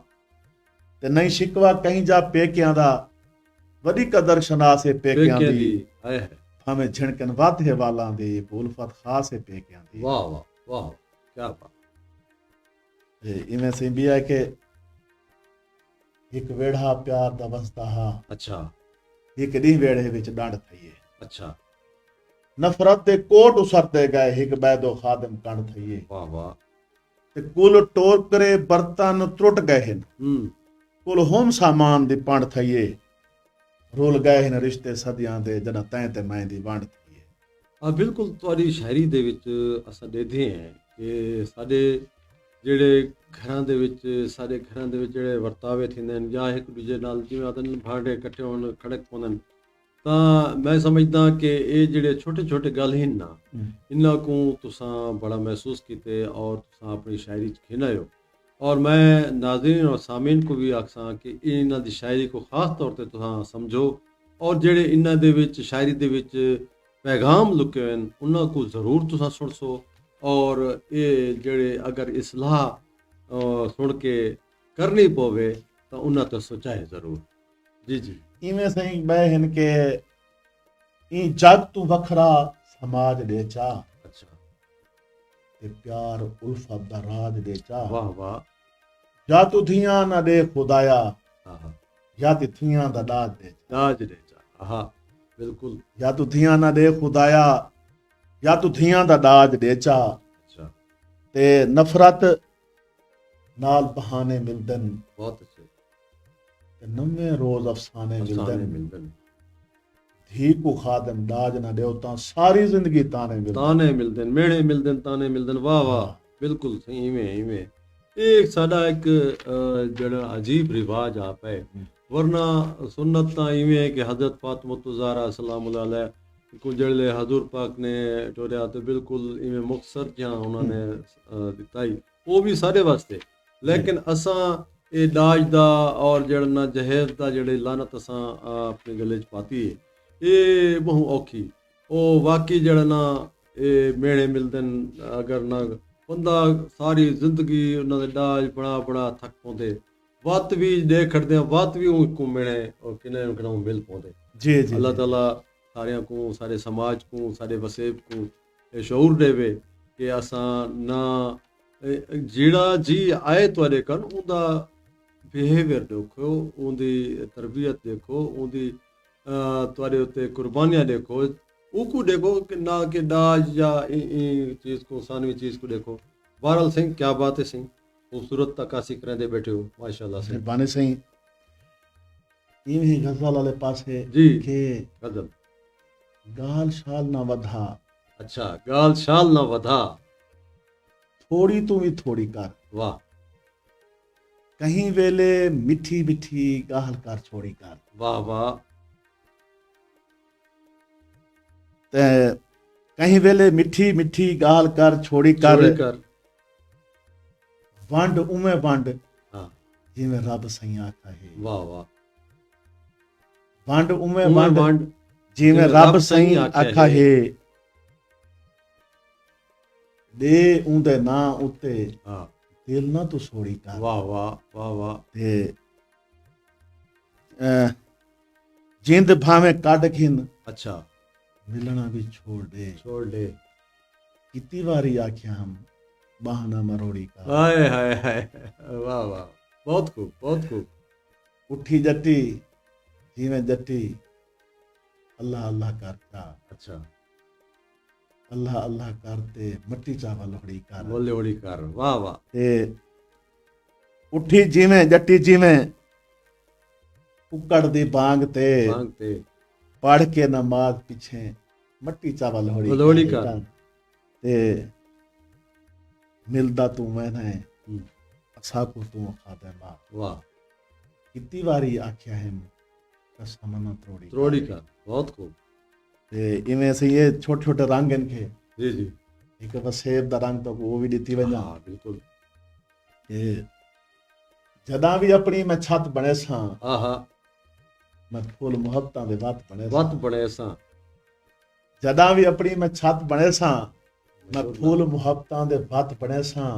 ते नहीं शिकवा कहीं जा पेकियां दा वडी कदर शनास है पेकियां पेकियां दी दी है भावें झिणकन वाधे वालां दी उल्फत खास है पेकियां दी वाह वाह वाह क्या बात ते इवें से भी है कि एक वेड़ा प्यार दा वसदा हा अच्छा एक डी वेड़े विच डंड थईए अच्छा नफरत दे कोट उसरते गए एक बैदो खादम कंड थईए वाह वाह ते कुल टोर करे बर्तन त्रुट गए हिन कुल होम सामान दी पंड थईए रुल गए हिन रिश्ते सदियां दे जदा तैं ते मैं दी वंड थईए ਬਿਲਕੁਲ ਤੁਹਾਡੀ ਸ਼ਾਇਰੀ ਦੇ ਵਿੱਚ ਅਸਾਂ ਦੇਖਦੇ ਹਾਂ ਕਿ ਸਾਡੇ ਜਿਹੜੇ ਘਰਾਂ ਦੇ ਵਿੱਚ ਸਾਡੇ ਘਰਾਂ ਦੇ ਵਿੱਚ ਜਿਹੜੇ ਵਰਤਾਵੇ ਥੀਂਦੇ ਹਨ ਜਾਂ ਇੱਕ ਦੂਜੇ ਨਾਲ ਜਿਵੇਂ ਆਦਨ ਭਾਂਡੇ ਇਕੱਠੇ ਹੋਣ ਖੜਕ ਪਾਉਂਦੇ ਹਨ ਤਾਂ ਮੈਂ ਸਮਝਦਾ ਕਿ ਇਹ ਜਿਹੜੇ ਛੋਟੇ ਛੋਟੇ ਗੱਲ ਹਨ ਨਾ ਇਹਨਾਂ ਨੂੰ ਤੁਸੀਂ ਬੜਾ ਮਹਿਸੂਸ ਕੀਤੇ ਔਰ ਤੁਸੀਂ ਆਪਣੀ ਸ਼ਾਇਰੀ 'ਚ ਖਿਨਾਇਓ ਔਰ ਮੈਂ ਨਾਜ਼ਰੀਨ ਔਰ ਸਾਮੀਨ को ਵੀ ਆਖਾਂ ਕਿ ਇਹਨਾਂ ਦੀ ਸ਼ਾਇਰੀ को ਖਾਸ ਤੌਰ ਤੇ ਤੁਸੀਂ ਸਮਝੋ ਔਰ ਜਿਹੜੇ ਇਹਨਾਂ ਦੇ ਵਿੱਚ ਸ਼ਾਇਰੀ ਦੇ ਵਿੱਚ ਪੈਗਾਮ ਲੁਕੇ ਹੋਏ ਹਨ ਉਹਨਾਂ को ਜ਼ਰੂਰ ਤੁਸੀਂ ਸੁਣ ਸੋ ਔਰ ਇਹ ਜਿਹੜੇ ਅਗਰ ਇਸਲਾਹ ਸੁਣ ਕੇ ਕਰਨੀ ਪਵੇ ਤਾਂ ਉਹਨਾਂ ਤੋਂ ਸੋਚਾਏ ਜ਼ਰੂਰ ਜੀ ਜੀ इवें सही बह हिन के ई जग तू वखरा समाज दे चा अच्छा ते प्यार उल्फत दा राज दे चा वाह वाह या तू थियां ना दे खुदाया हाँ हाँ या ते थियां दा दाज दे ताज दे चा हाँ बिल्कुल या तू थियां ना दे खुदाया या तू थियां दा दाज दे चा अच्छा ते नफरत नाल बहाने मिलदन बहुत अच्छे ते नवे रोज अफसाने अफसाने मिलदन मिलदन धी को खादम दाज ना देओ तां सारी जिंदगी ताने मिलदन ताने मिलदन मेढ़े मिलदन ताने मिलदन वाह वाह बिल्कुल सही इवें इवें ਇਹ ਸਾਡਾ ਇੱਕ ਜਿਹੜਾ ਅਜੀਬ ਰਿਵਾਜ ਆ ਪਏ ਵਰਨਾ ਸੁਨਨਤ ਤਾਂ ਇਵੇਂ ਹੈ ਕਿ ਹਜ਼ਰਤ ਫਾਤਿਮਾ ਜ਼ਾਹਰਾ ਸਲਾਮ ਅਲੈਹਾ ਕੋ ਜਿਹੜੇ ਹਜ਼ੂਰ ਪਾਕ ਨੇ ਟੋਰਿਆ ਤੇ ਬਿਲਕੁਲ ਇਵੇਂ ਮੁਖਤਸਰ ਜਿਹਾ ਉਹਨਾਂ ਨੇ ਦਿੱਤਾਈ ਉਹ ਵੀ ਸਾਡੇ ਵਾਸਤੇ ਲੇਕਿਨ ਅਸਾਂ ਇਹ ਦਾਜ ਦਾ ਔਰ ਜਿਹੜਾ ਨਾ ਜਹੇਜ਼ ਦਾ ਜਿਹੜੇ ਲਾਨਤ ਅਸਾਂ ਆਪਣੇ ਗਲੇ 'ਚ ਪਾਤੀ ਹੈ ਇਹ ਬਹੁਤ ਔਖੀ ਉਹ ਵਾਕਈ ਜਿਹੜਾ ਨਾ ਇਹ ਮੇੜੇ ਮਿਲਦੇ ਅਗਰ ਨਾ ਬੰਦਾ ਸਾਰੀ ਜ਼ਿੰਦਗੀ ਉਹਨਾਂ ਦੇ ਦਾਜ ਬਣਾ ਥੱਕ ਪਾਉਂਦੇ ਵਤ ਵੀ ਦੇਖ ਖੜਦੇ ਵਤ ਵੀ ਉਹ ਘੁੰਮਣੇ ਔਰ ਕਿਨੇ ਕਿਨੂੰ ਮਿਲ ਪਾਉਂਦੇ ਜੀ ਜੀ ਅੱਲਾਹ ਤਾਲਾ ਸਾਰਿਆਂ ਨੂੰ ਸਾਰੇ ਸਮਾਜ ਨੂੰ ਸਾਡੇ ਵਸੇਬ ਨੂੰ ਇਹ ਸ਼ਊਰ ਦੇਵੇ ਕਿ ਅਸਾਂ ਨਾ ਜਿਹੜਾ ਜੀ ਆਏ ਤੁਹਾਡੇ ਕੋਲ ਉਹਦਾ ਬਿਹੇਵੀਅਰ ਦੇਖੋ ਉਹਦੀ ਤਰਬੀਅਤ ਦੇਖੋ ਉਹਦੀ ਤੁਹਾਡੇ ਉੱਤੇ ਕੁਰਬਾਨੀਆਂ ਦੇਖੋ उको देखो कि ना कि दाज या चीज़ को सानवी चीज़ को देखो बहरहाल सिंह क्या बात है सिंह खूबसूरत तकासी करेंदे बैठे हो माशाल्लाह सिंह मेहरबानी सही इवें ही गजल वाले पासे जी के गजल गाल शाल ना वधा अच्छा गाल शाल ना वधा थोड़ी तू भी थोड़ी कर वाह कहीं वेले मिठी मिठी गाल कर छोड़ी कर वाह वाह ते कहीं वेले मिठी मिठी गाल कर छोड़ी कर वंड उमे वंड हाँ जिवें रब सही आखा है वाह वाह वंड उमे वंड वंड जिवें रब सही आखा है दे उंदे ना उत्ते हाँ दिल ना तू सोड़ी कर वाह वाह वाह वाह ते जिंद भावें कड खिन अच्छा मिलना भी छोड़ दे कितनी बारी आख्या हम बहाना मरोड़ी का हाय हाय हाय वाह वाह बहुत खूब उठी जट्टी जिवें जट्टी अल्लाह अल्लाह करता अच्छा अल्लाह अल्लाह करते मट्टी चावल लोहड़ी कर लोहड़ी कर वाह वाह ते उठी जिवें जट्टी जिवें कुकड़ दी बांग ते पढ़ के नमाज पीछे मट्टी चावल लोहड़ी का ते मिलदा तू मैंने असा को तू खादे मां वाह कितनी बारी आख्या है समन त्रोड़ी त्रोड़ी का बहुत खूब ते इवें से ये छोटे छोटे रंग इनके जी जी एक वसेब दा रंग तो वो भी ॾिठी वञा हाँ बिल्कुल ये जॾां भी अपनी मैं छत बणे सां हाँ हाँ मैं फुल मुहब्बतां दे वत बणे वत सां बणे सां जॾां भी अपनी मैं छत बणे सां मैं फुल मुहब्बतां दे वत बणे सां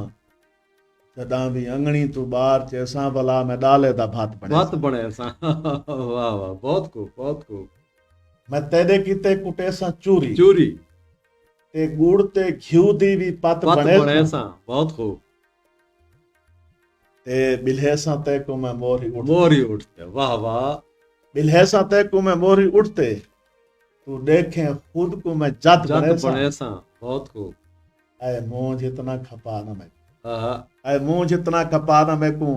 जॾां भी अंगणी तू ॿार चेसां भला मैं डाले दा भात बणे वत सां बणे सां वाह वाह बहुत खूब बहुत खूब मैं तेरे कीते कुटे सां चूरी चूरी ते गुड़ ते घिऊ दी भी पत वत बणे बणे सां सां बहुत खूब ते बिल्हे सां ते को मैं मोरी उठ मोरी उठते वाह वाह बिल्हे सां ते को मैं मोरी उठते तू देखे खुद को मैं जत जत बणे सां बणे सां बहुत खूब ऐ मुंह जितना खपा न मैं हाँ हाँ ऐ मुंह जितना खपा न मैं को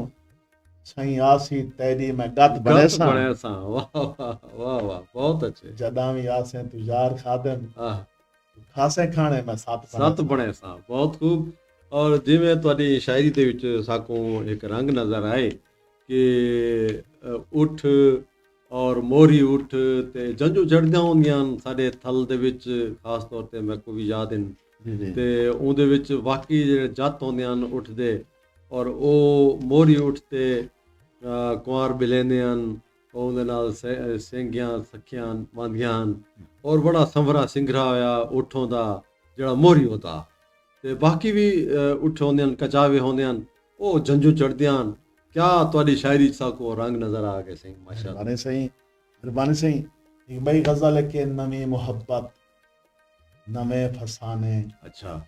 सही आसी तेरी मैं गत बणे गत सां बणे सां वाह वाह वाह वाह बहुत अच्छे जॾां भी आसे तू यार खादन हाँ ਖਾਸੇ ਖਾਣੇ ਮੈਂ ਸੱਤ ਸੱਤ ਬਣੇ ਸਾਂ ਬਹੁਤ ਖੂਬ ਔਰ ਜਿਵੇਂ ਤੁਹਾਡੀ ਸ਼ਾਇਰੀ ਦੇ ਵਿੱਚ ਸਾਕੋਂ ਇੱਕ ਰੰਗ ਨਜ਼ਰ ਆਏ ਕਿ ਉੱਠ ਔਰ ਮੋਰੀ ਉੱਠ ਤੇ ਜੰਝੂ ਚੜ੍ਹਦੀਆਂ ਹੁੰਦੀਆਂ ਹਨ ਸਾਡੇ ਥਲ ਦੇ ਵਿੱਚ ਖਾਸ ਤੌਰ ਤੇ ਮੇਰੇ ਕੋ ਵੀ ਯਾਦ ਹਨ ਤੇ ਉਹਦੇ ਵਿੱਚ ਵਾਕਈ ਜਿਹੜੇ ਜੱਤ ਹੁੰਦੇ ਹਨ ਉੱਠਦੇ ਔਰ ਉਹ ਮੋਰੀ ਉੱਠ ਤੇ ਕੁਆਰ ਬਿਲੇਂਦੇ ਹਨ ਉਹਦੇ ਨਾਲ ਸਿੰਘੀਆਂ ਸੱਖੀਆਂ ਮੰਦੀਆਂ ਹਨ ਔਰ ਬੜਾ ਸੰਵਰਾ ਸਿੰਗਰਾ ਹੋਇਆ ਉੱਠੋਂ ਦਾ ਜਿਹੜਾ ਮੋਰੀ ਹੁੰਦਾ ਤੇ ਬਾਕੀ ਵੀ ਉੱਠ ਹੁੰਦੇ ਹਨ ਕਚਾਵੇ ਹੁੰਦੇ ਹਨ ਉਹ ਜੰਝੂ ਚੜ੍ਹਦੀਆਂ ਹਨ ਕਿਆ ਤੁਹਾਡੀ ਸ਼ਾਇਰੀ 'ਚ ਸਾਕੋ ਰੰਗ ਨਜ਼ਰ ਆ ਗਏ ਸਿੰਘ ਮਾਸ਼ਾਅੱਲਾ ਮਿਹਰਬਾਨੀ ਸਹੀ ਇੱਕ ਬਈ ਗਜ਼ਲ ਕੇ ਨਵੀਂ ਮੁਹੱਬਤ ਨਵੇਂ ਫਸਾਨੇ ਅੱਛਾ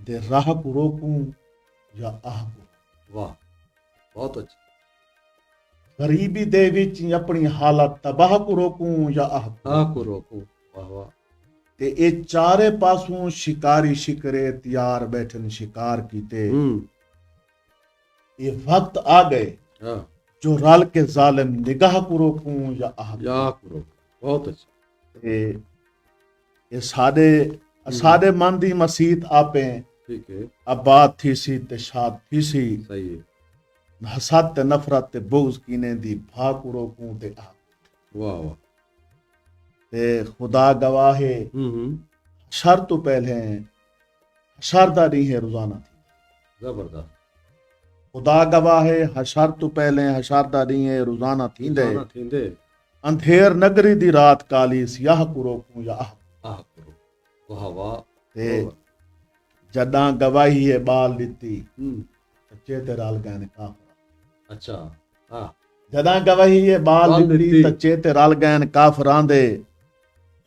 ਦੇ ਰਾਹ ਕੋ ਰੋਕੂੰ ਜਾਂ ਆਹ ਕੋ ਵਾਹ ਬਹੁਤ ਅੱਛਾ ਗਰੀਬੀ ਦੇ ਵਿੱਚ ਆਪਣੀ ਹਾਲਤ ਤਬਾਹ ਕੋ ਰੋਕੂੰ ਜਾਂ ਆਹ ਕੋ ਰੋਕੂੰ ਵਾਹ ਵਾਹ ਤੇ ਇਹ ਚਾਰੇ ਪਾਸੋਂ ਸ਼ਿਕਾਰੀ ਸ਼ਿਕਰੇ ਤਿਆਰ ਬੈਠਨ ਸ਼ਿਕਾਰ ਕੀਤੇ ਇਹ ਵਕਤ ਆ ਗਏ ਜੋ ਰਲ ਕੇ ਜ਼ਾਲਿਮ ਨਿਗਾਹ ਕੋ ਰੋਕੂੰ ਜਾਂ ਆਹ ਕੋ ਰੋਕੂੰ ਬਹੁਤ ਅੱਛਾ ਇਹ ਸਾਡੇ ਮਨ ਦੀ ਮਸੀਤ ਆਪੇ ਠੀਕ ਹੈ ਆਬਾਦ ਥੀ ਸੀ ਤੇ ਸ਼ਾਦ ਥੀ ਸੀ ਸਹੀ ਹੈ हसद ते नफरत ते बुग़्ज़ कीने दी भा को रोकूं ते आ वाह वाह ते खुदा गवाह है शर तो पहले हशर दा ॾींहुं है रोज़ाना थी जबरदस्त खुदा गवाह है हशर तो पहले हशर दा ॾींहुं है रोज़ाना थींदे अंधेर नगरी दी रात काली सियाह को रोकूं या आह वाह वाह ते जॾां गवाही है ॿाल ॾिती चेते राल गए काफ़ अच्छा हाँ जॾां गवाही ये बाल निकली त चेते रल गए काफ़रां दे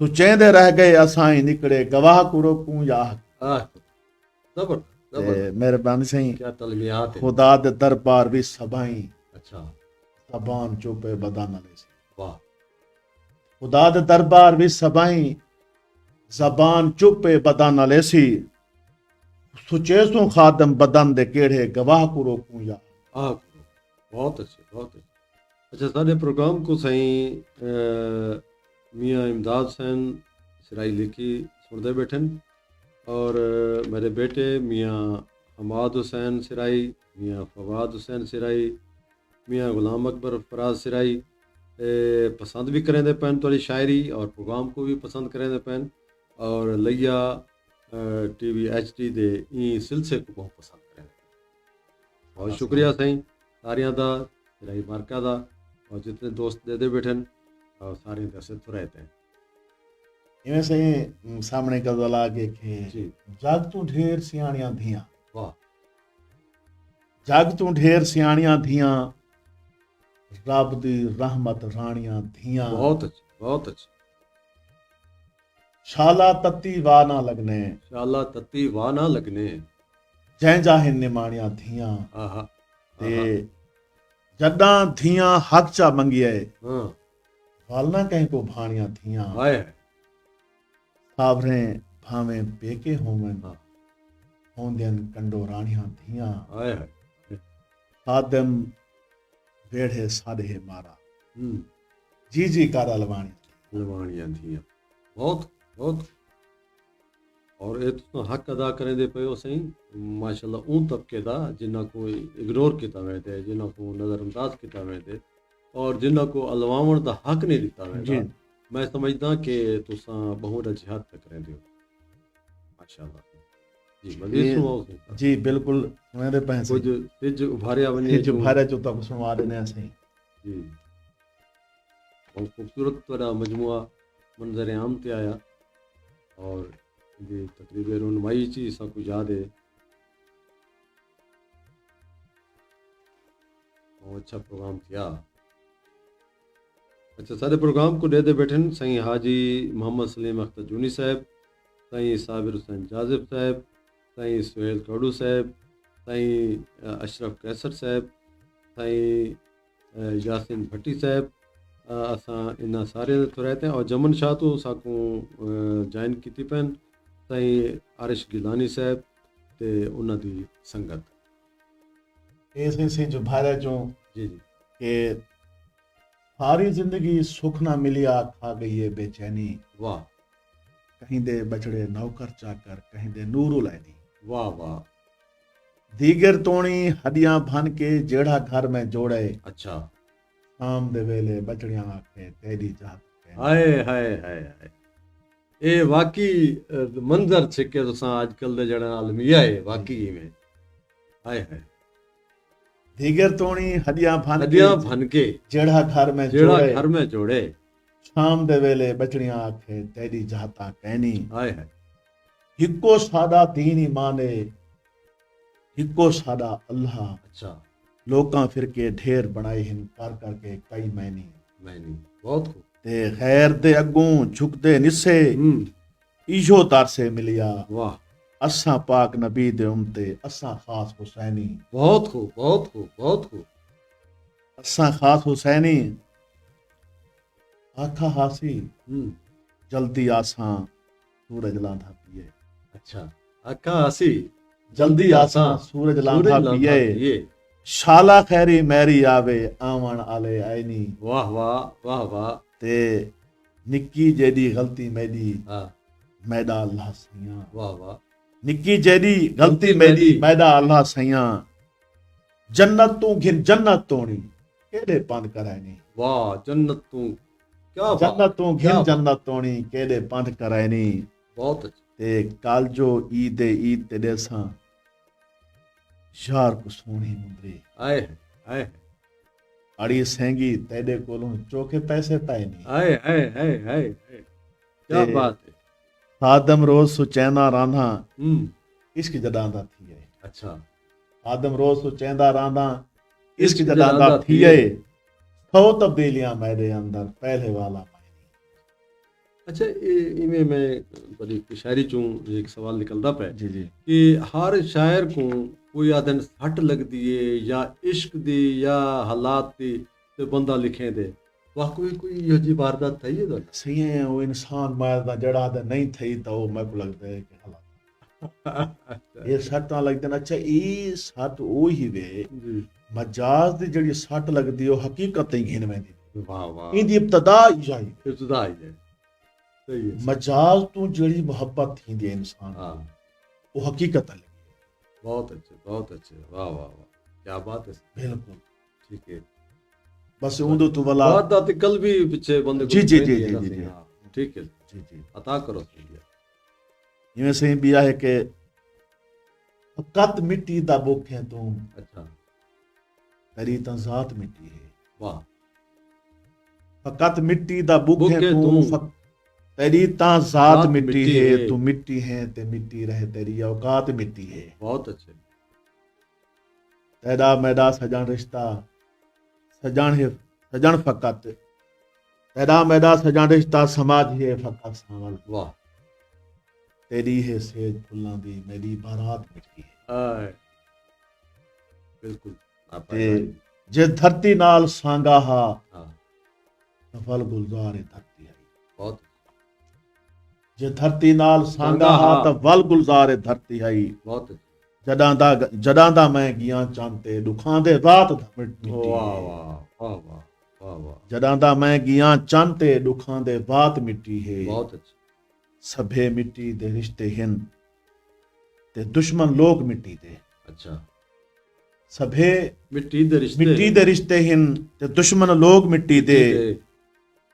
तू चेंदे रह गए असां ही निकड़े गवाह को रोकूं या मेहरबानी सही क्या तलमियात है खुदा दे दरबार भी सभाई अच्छा जबान चुपे बदान ले सी वाह खुदा दे दरबार भी सभाई जबान चुपे बदान ले सी सुचेसों खादम बदन दे केड़े गवाह को रोकूं या बहुत अच्छे अच्छा साढ़े प्रोग्राम को सही मियाँ इमदाद हुसैन सिराई लिखी सुनते बैठन और मेरे बेटे मियाँ हमाद हुसैन सिराई मियाँ फवाद हुसैन सिराई मियाँ गुलाम अकबर फराज सिराई पसंद भी करेंदे पैन थोड़ी शायरी और प्रोग्राम को भी पसंद करेंदे पैन और लैया टीवी HD दे ई सिलसिले को बहुत पसंद करें बहुत शुक्रिया सही सारियां दा सिराई मार्का दा और जितने दोस्त दे बैठन और सारे दसे तो रहते हैं इवें सही सामने गजल आगे के जी जाग तू ढेर सियाणियां धियां वाह जाग तू ढेर सियाणियां धियां रब दी रहमत राणियां धियां बहुत अच्छी शाला तत्ती वाह ना लगने शाला तत्ती वाह ना लगने जंहिं जाहे निमाणियां धियां ते जॾां धियां हक चा मंगिए वालना कंहिं को भाणियां धियां सावरे भावें पेके होवन होंदियन कंडो राणियां धियां खादम वेढ़े साडे मारा जी कारा लवाणियां धियां बहुत और ये तो हक अदा करें दे पे सही माशाल्लाह उन तबके दा जिन्ना को इग्नोर किया वेंदे जिन्ना को नज़रअंदाज किया वेंदे ਔਰ ਜਿਨ੍ਹਾਂ ਕੋ ਅਲਵਾਉਣ ਦਾ ਹੱਕ ਨਹੀਂ ਦਿੱਤਾ ਜੀ। ਵੈਂਦਾ ਮੈਂ ਸਮਝਦਾ ਕਿ ਤੁਸੀਂ ਬਹੁਤ ਜਿਹਾਦ ਤੱਕ ਰਹਿੰਦੇ ਹੋ ਮਾਸ਼ਾਅੱਲਾ ਜੀ ਮਜ਼ੀਦ ਸੁਣਾਓ ਜੀ ਬਿਲਕੁਲ ਸੁਣਦੇ ਪਏ ਸੀ ਕੁਝ ਸਿੱਜ ਉਭਾਰਿਆ ਵञे ਜੋ ਭਾਰੇ ਚੋਂ ਤੱਕ ਸੁਣਵਾ ਦਿੰਦੇ ਹਾਂ ਅਸੀਂ जी बहुत खूबसूरत वाला मजमुआ मंजर आम ते आया और ये तकरीबन रुनमाई ची सबको याद है और अच्छा प्रोग्राम किया। अच्छा सारे प्रोग्राम को दे बैठे सही हाजी मोहम्मद सलीम अख्तर जूनी साहब, सही साबिर हुसैन जाजिब साहब, सही सुहेल कड़ू साहब, सही अशरफ कैसर साहब, सही यासिन भट्टी साहब, असां इन सारे तो रहते हैं और जमन शाह तो साकू ज्वाइन की पैन साईं आरिश गिलानी साहब ते उन्हां दी संगत ऐसे से जो भारे चों जी जी कि सारी जिंदगी सुख ना मिलिया खा गई है बेचैनी वाह कहीं दे बछड़े नौकर चाकर कहीं दे नूर लैनी वाह वाह दीगर तोणी हदियां भन के जेड़ा घर में जोड़े अच्छा शाम दे वेले बछड़ियां आखे तेरी जात हाय हाय हाय हाय ये वाकई मंजर छिके तुसां अजकल दे जड़ा आलमिया है वाकई में हाय हाय दीगर तोणी हदियां भन के जेड़ा घर में जोड़े शाम दे वेले बछड़ियां आखे तेरी जाता कहनी हाय हाय हिको सादा दीन ईमान हिको सादा अल्लाह अच्छा लोकां फिर के ढेर बनाए हिन कर करके कई मैनी बहुत खूब ते खैर दे अगों झुकदे निसे इहो तारसे मिलिया वाह असा पाक नबी दे उम्मते असा खास हुसैनी बहुत खूब बहुत खूब बहुत खूब असा खास हुसैनी आखा हासी जल्दी आसा सूरज लांधा पिए अच्छा आखा हासी जल्दी आसा सूरज लांधा पिए शाला खैरी मैरी आवे आवन आले आईनी वाह वाह वाह वाह ते निक्की जेदी गलती मेरी हां मैदा अल्लाह सैया वाह वाह निक्की जेदी गलती मेरी मैदा अल्लाह सैया जन्नत तू घिन जन्नत तोणी केड़े पंध करायनी वाह जन्नत तू क्या जन्नत तू घिन जन्नत तोणी केड़े पंध करायनी बहुत अच्छा ते काल जो ईद ते देसा यार को सोनी मुंदरी आए आए अड़ी सेंगी तेरे कोलों चोखे पैसे पाए नहीं आए आए आए आए क्या बात है आदम रोज सुचैना रांधा इश्क जडांदा थी है अच्छा आदम रोज सुचैंदा रांधा इश्क जडांदा थी है सौ तब्दीलियां मेरे अंदर पहले वाला अच्छा इनमें मैं बड़ी शायरी चूं एक सवाल निकलता पे जी जी कि हर शायर को कोई आदन सट लगदी है या इश्क दी या हालात दी ते बंदा लिखे दे वाकई कोई यो जी वारदात थई है तो सही है वो इंसान मारदा जड़ा दा नहीं थई तो मैं को लगदा है कि हालात ये सट लगदे अच्छा ये सट ओ ही वे मजाज दी जड़ी सट लगदी ओ हकीकत ही घिन वेंदी वाह वाह इंदी इब्तिदा ही इब्तिदा ही सही है मजाज तू जड़ी मोहब्बत थींदी है इंसान हां वो हकीकत है बहुत अच्छे वाह वाह वाह क्या बात है बिल्कुल ठीक है बस उंदो तो वाला बात आती कल भी पीछे बंदे को जी जी जी जी जी ठीक है जी जी अता करो इवें सही बिया है कि फकत मिट्टी दा बुख है तू अच्छा तेरी ता जात मिट्टी है वाह फकत मिट्टी दा बुख है तू तेरी ता जात मिट्टी है तू मिट्टी है ते मिट्टी रहे तेरी औकात मिट्टी है बहुत अच्छे तेरा मैदा सजन रिश्ता सजन है सजन फकत तेरा मैदा सजन रिश्ता समाज है फकत सावल वाह तेरी है सेज फुल्लां दी मेरी बारात मिट्टी है बिल्कुल जे धरती नाल सांगा हा फल गुलजार है धरती है बहुत जे धरती नाल सांगा हा त वल गुलजार धरती आई बहुत जडां दा मैं गियां चांते दुखां दे रात मिट्टी वाह वाह वाह वाह वाह वाह जडां दा मैं गियां चांते दुखां दे रात मिट्टी है बहुत अच्छा सभे मिट्टी दे रिश्ते हिन ते दुश्मन लोग मिट्टी दे अच्छा सभे ਮਿੱਟੀ ਦੇ ਰਿਸ਼ਤੇ ਮਿੱਟੀ ਦੇ ਰਿਸ਼ਤੇ ਹਨ ਤੇ ਦੁਸ਼ਮਣ ਲੋਕ ਮਿੱਟੀ ਦੇ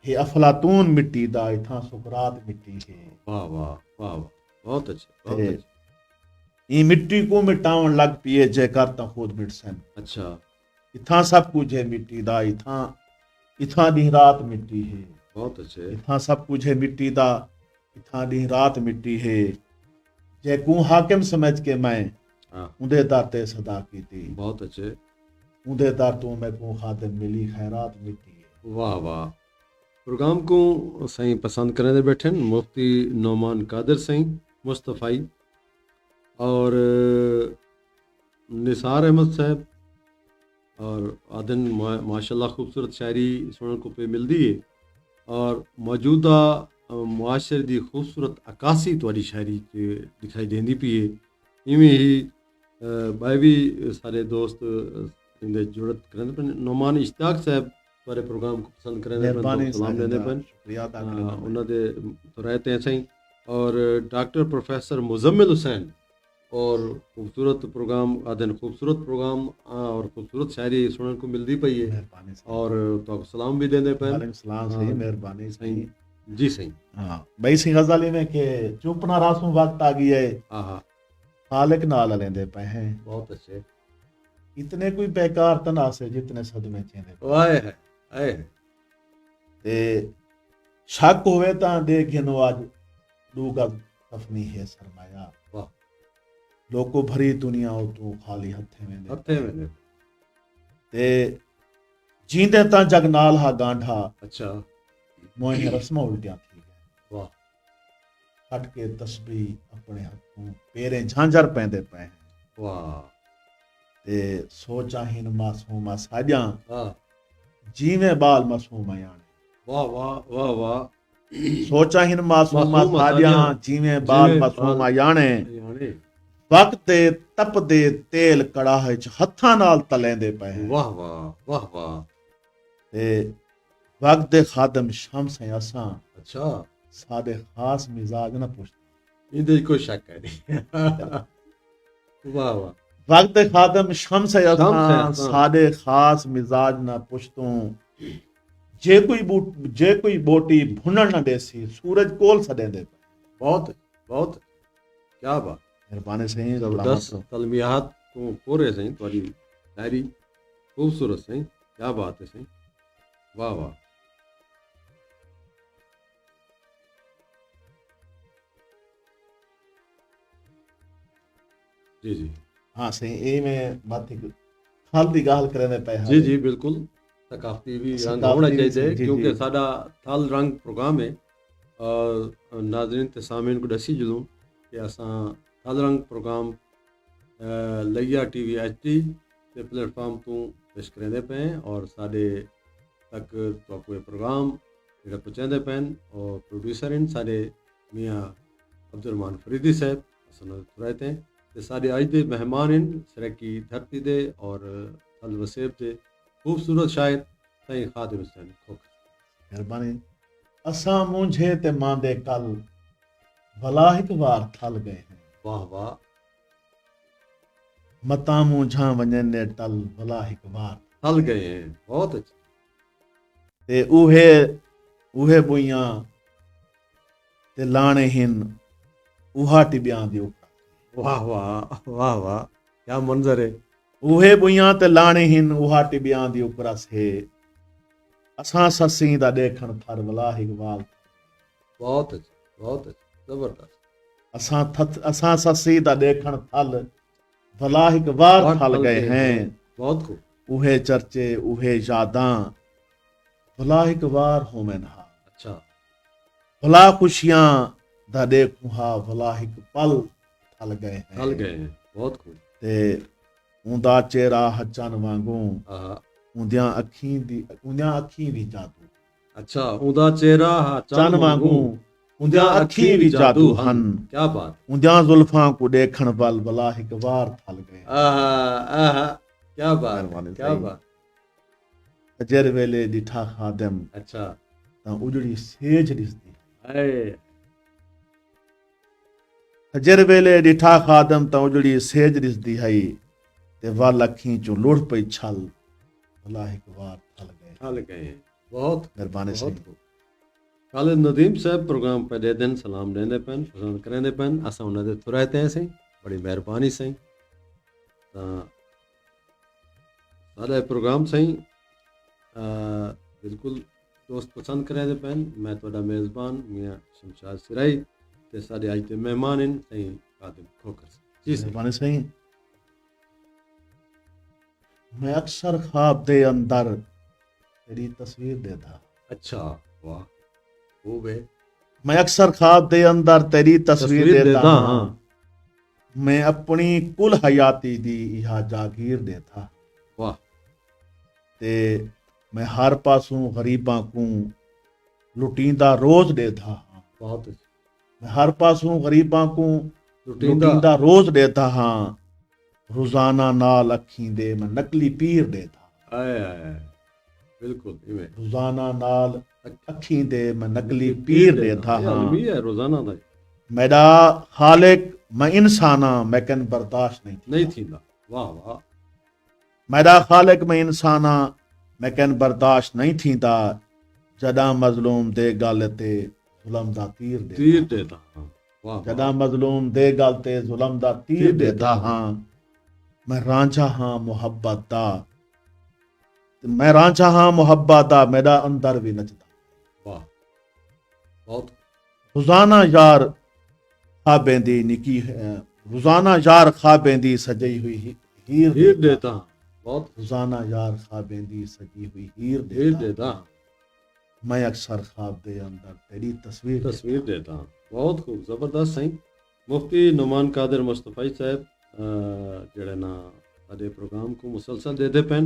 ਇਹ ਅਫਲਾਤੂਨ ਮਿੱਟੀ ਦਾ ਇਥਾਂ ਸੁਕਰਾਤ ਮਿੱਟੀ ਹੈ ਵਾਹ ਵਾਹ ਵਾਹ ਵਾਹ ਬਹੁਤ ਅੱਛਾ ਬਹੁਤ ਤੇ ਅੱਛਾ ਇਹ ਮਿੱਟੀ को ਮਿਟਾਉਣ ਲੱਗ ਪਈਏ ਜੇਕਰ ਤਾਂ ਖੁਦ ਮਿਟ ਸਨ ਅੱਛਾ ਇਥਾਂ ਸਭ ਕੁਝ ਹੈ ਮਿੱਟੀ ਦਾ ਇਥਾਂ ਦੀ ਰਾਤ ਮਿੱਟੀ ਹੈ ਬਹੁਤ ਅੱਛਾ इथां सब कुछ है मिट्टी दा इथां दी रात मिट्टी है जे को हाकिम समझ के मैं हाँ उंदे दर ते सदा कीती बहुत अच्छे उंदे दर तो मैं को खादिम मिली खैरात मिट्टी है वाह वाह प्रोग्राम को सही पसंद करने बैठे मुफ्ती नौमान कादिर सही मुस्तफ़ाई और निसार अहमद साहब और आदन माशाल्लाह खूबसूरत शायरी सुनने को पे मिलती है और मौजूदा मुआशरे की खूबसूरत अक्कासी तुहाडी शायरी च दिखाई देंदी पई है इवें ही बाए भी सारे दोस्त इंदे जुड़त करन पे नौमान इश्तियाक साहब तुहाडे प्रोग्राम को पसंद करने पे सलाम देने पे शुक्रिया अदा करना उन्हां दे तो रहते हैं सही और डॉक्टर प्रोफेसर मुजम्मिल हुसैन और खूबसूरत प्रोग्राम आदन खूबसूरत प्रोग्राम और खूबसूरत शायरी सुनने को मिलती पई है मेहरबानी और तो सलाम भी देने पे वालेकुम सलाम सही मेहरबानी सही सही जी सही हां भाई सिंह गजाली में के चुप ना रासों वक्त आ गई है हाँ हाँ खालिक नाल लेंदे पे हैं बहुत अच्छे इतने कोई बेकार तना से जितने सदमे चेंदे आए है आए है ते शक होवे तां देख गिनो आज दूगा कफनी है सरमाया वाह लोको भरी दुनिया हो तू खाली हथे में हथे में ते जींदे तां जग नाल हा गांढा अच्छा मोहे रस्म उल्टियां थी गए वाह हट के तस्बीह अपने हथों पेरे झांझर पैंदे पे हैं वाह ते सोचा हिन मासूमा साॼां हाँ जीवे बाल मासूमा याने वाह वाह वाह वाह सोचा हिन मासूमा मासूमा साॼां साॼां जीवे बाल जीवे मासूमा बाल याने यानी वक्त दे तपदे तेल कड़ाह च हत्थां नाल तलेंदे पे हैं वाह वाह वाह वाह ते वक्त दे खादम शम्स हैं असां अच्छा सादे खास मिजाज न पुछदे इनदे कोई शक है नहीं वाह वाह वक्त दे खादम शम्स हैं शम्स हैं असां असां। सादे खास मिजाज न पुछदूं जे कोई बोटी भुनण न देसी सूरज कोल सडेंदे बहुत बहुत क्या बात मेहरबानी सही जबरदस्त तलमियात तो पूरे सही तुम्हारी शायरी खूबसूरत सही क्या बात है सही वाह वाह जी जी हाँ सही ए में बात हाल दी गाल करने पे जी जी बिल्कुल सकाफती भी रंग होना सकाफती चाहिए जी, क्योंकि जी। साडा थल रंग प्रोग्राम है और नाज़रीन ते सामीन को दसी जलूं कि असां थल रंग प्रोग्राम लैया टीवी HD ते प्लेटफॉर्म तो पेश करेंदे पे हैं और साडे तक तो कोई प्रोग्राम जेड़ा पहुंचाते पे और प्रोड्यूसर इन साडे मियाँ अब्दुलरहमान फरीदी साहब असन रहते हैं ते साडे अज दे मेहमान इन सराकी धरती दे और थल वसेब दे खूबसूरत शायर सही खादिम हुसैन खोखर मेहरबानी असां मुंझे ते मांदे कल भला हिक बार थल गए हैं वाह वाह मता मुंझा वञने टल भला हिक बार थल गए हैं बहुत अच्छे ते उहे बुइयां ते लाणे हिन उहा टिबियां दी उकड़ा वाह वाह वाह वाह क्या मंजर है उहे बुइयां ते लाणे हिन उहा टिबियां दी उकड़ा से असां ससी दा देखण थर भला हिक बार बहुत अच्छे जबरदस्त असां ससी दा देखण थल भला हिक बार बहुत थल थल गए गए हैं हैं। बहुत खूब उहे चर्चे उहे यादां भला हिक बार होमन हा अच्छा भला खुशियां दा देखूं हा भला हिक पल थल गए हैं थल गए हैं बहुत खूब ते ऊंदा चेहरा हचन वांगू हाँ ऊंदियां अखीं भी जादू अच्छा उदा चेहरा हाँ चन वांगू ऊंदियां अखीं भी जादू हन क्या बात ऊंदियां जुल्फां को देखण बल भला हिक बार थल गए आहा आहा क्या बात मेहरबानी क्या सही। बात अजर वेले डिठा खादम अच्छा तां उजड़ी सेज ॾिसदी अरे अजर वेले डिठा खादम तां उजड़ी सेज ॾिसदी हई ते वल अखीं चों लुढ़ पई छल भला हिक वार ठल गए बहुत मिहरबानी बहुत साईं। खूब खालिद नदीम साहब प्रोग्राम पे दे दिन सलाम देंदे पैन पसंद करेंदे पैन असां उन्हां दे तुराते हैं साईं बड़ी मेहरबानी साईं तां साडा प्रोग्राम साईं बिल्कुल दोस्त पसंद करेंदे पैन मैं तुहाडा मेज़बान मियां शमशाद सिराई ते साडे अज दे मेहमान हैं साईं कादिम खोकर जी साईं मिहरबानी साईं। मैं अक्सर ख्वाब दे अंदर तेरी तस्वीर देखदा अच्छा वाह खूब है मैं अक्सर ख्वाब दे अंदर तेरी तस्वीर तस्वीर देखदा देदा हां मैं अपनी कुल हयाती दी इहा जागीर देखदा वाह ते मैं हर पासों गरीबां को लुटींदा रोज देखदा हां बहुत मैं हर पासों गरीबां को लुटींदा लुटींदा रोज देखदा हां रोजाना नाल अखीं दे मैं नकली पीर देखदा आए आए बिल्कुल इवें रोजाना नाल अखीं दे मैं नकली पीर देखदा हां आलमी है रोजाना दा मेरा खालिक मैं इंसाना मैं कन बर्दाश्त नहीं नहीं थींदा वाह वाह मेरा खालिक मैं इंसाना मैं कन बर्दाश्त नहीं थींदा जॾां मज़लूम दे गल ते ज़ुल्म दा तीर तीर दे देता हां वाह जॾां मज़लूम दे गल ते ज़ुल्म दा तीर देता हां मैं रांझा हां मुहब्बत दा मैं रांझा हां मुहब्बत दा मेरा अंदर भी नचदा वाह बहुत रोजाना यार ख्वाबें दी निकी रोजाना यार ख्वाबें दी सजई हुई हीर हीर देता बहुत रोजाना यार ख्वाबें दी सजी हुई हीर हीर देता देता मैं अक्सर ख्वाब दे अंदर तेरी तस्वीर तस्वीर देता बहुत खूब जबरदस्त सही मुफ्ती नुमान कादिर मुस्तफ़ी साहब जड़े ना साडे प्रोग्राम को मुसलसल देते पैन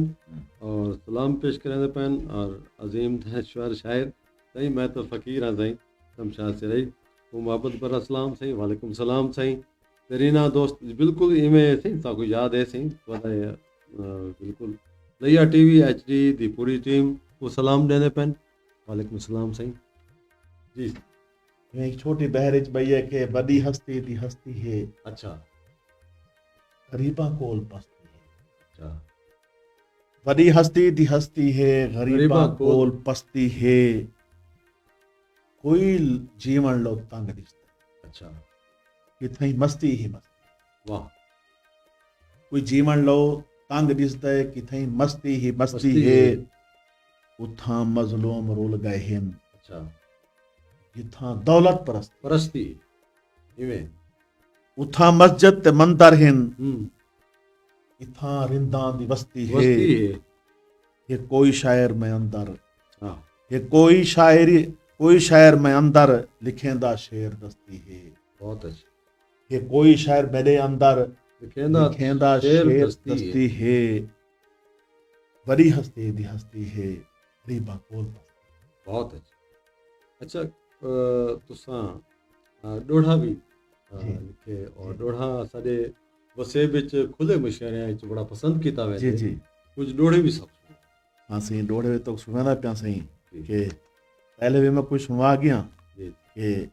और सलाम पेश करेंदे पैन और अजीम दानश्वर शायर सही मैं तो फ़कीर हाँ सही शमशाद सिराई को मोहब्बत पर अस्सलाम सही वालेकुम सलाम सही तरीना दोस्त बिल्कुल इवें सही ताको याद है सही बिल्कुल लैया टीवी HD दी पूरी टीम को सलाम देने पैन वालेकुम सलाम सही जी में एक छोटी बहरिज बई है कि बड़ी हस्ती दी हस्ती है अच्छा गरीबा कोल पस्ती है अच्छा बड़ी हस्ती दी हस्ती है गरीबा कोल पस्ती है कोई जीवन लो तंग दिसता अच्छा किथई मस्ती ही मस्ती वाह कोई जीवन लो तंग दिसता है किथई मस्ती ही मस्ती मस्ती है है। उथा मजलूम रुल गए हिन अच्छा जिथा दौलत परस्त परस्ती इवें उथा मस्जिद ते मंदर हिन हम्म इथा रिंदा दी वस्ती है वस्ती है ये कोई शायर में अंदर हाँ ये कोई शायर में अंदर लिखेंदा शेर दस्ती है बहुत अच्छा ये कोई शायर मेरे अंदर लिखेंदा लिखेंदा शेर शेर दस्ती है। दस्ती है बड़ी हस्ती दी हस्ती है गरीबा कोल पस्ती। बहुत अच्छा तुसां डोढ़ा भी जी। लिखे और डोढ़ा साडे वसे विच खुले मुशायरे विच बड़ा पसंद कीता जी वेंदे जी कुछ डोढ़े भी सब हाँ सही डोड़े तो सुनाना पिया सही जी। कि पहले भी मैं कुछ सुनवा गया जी कि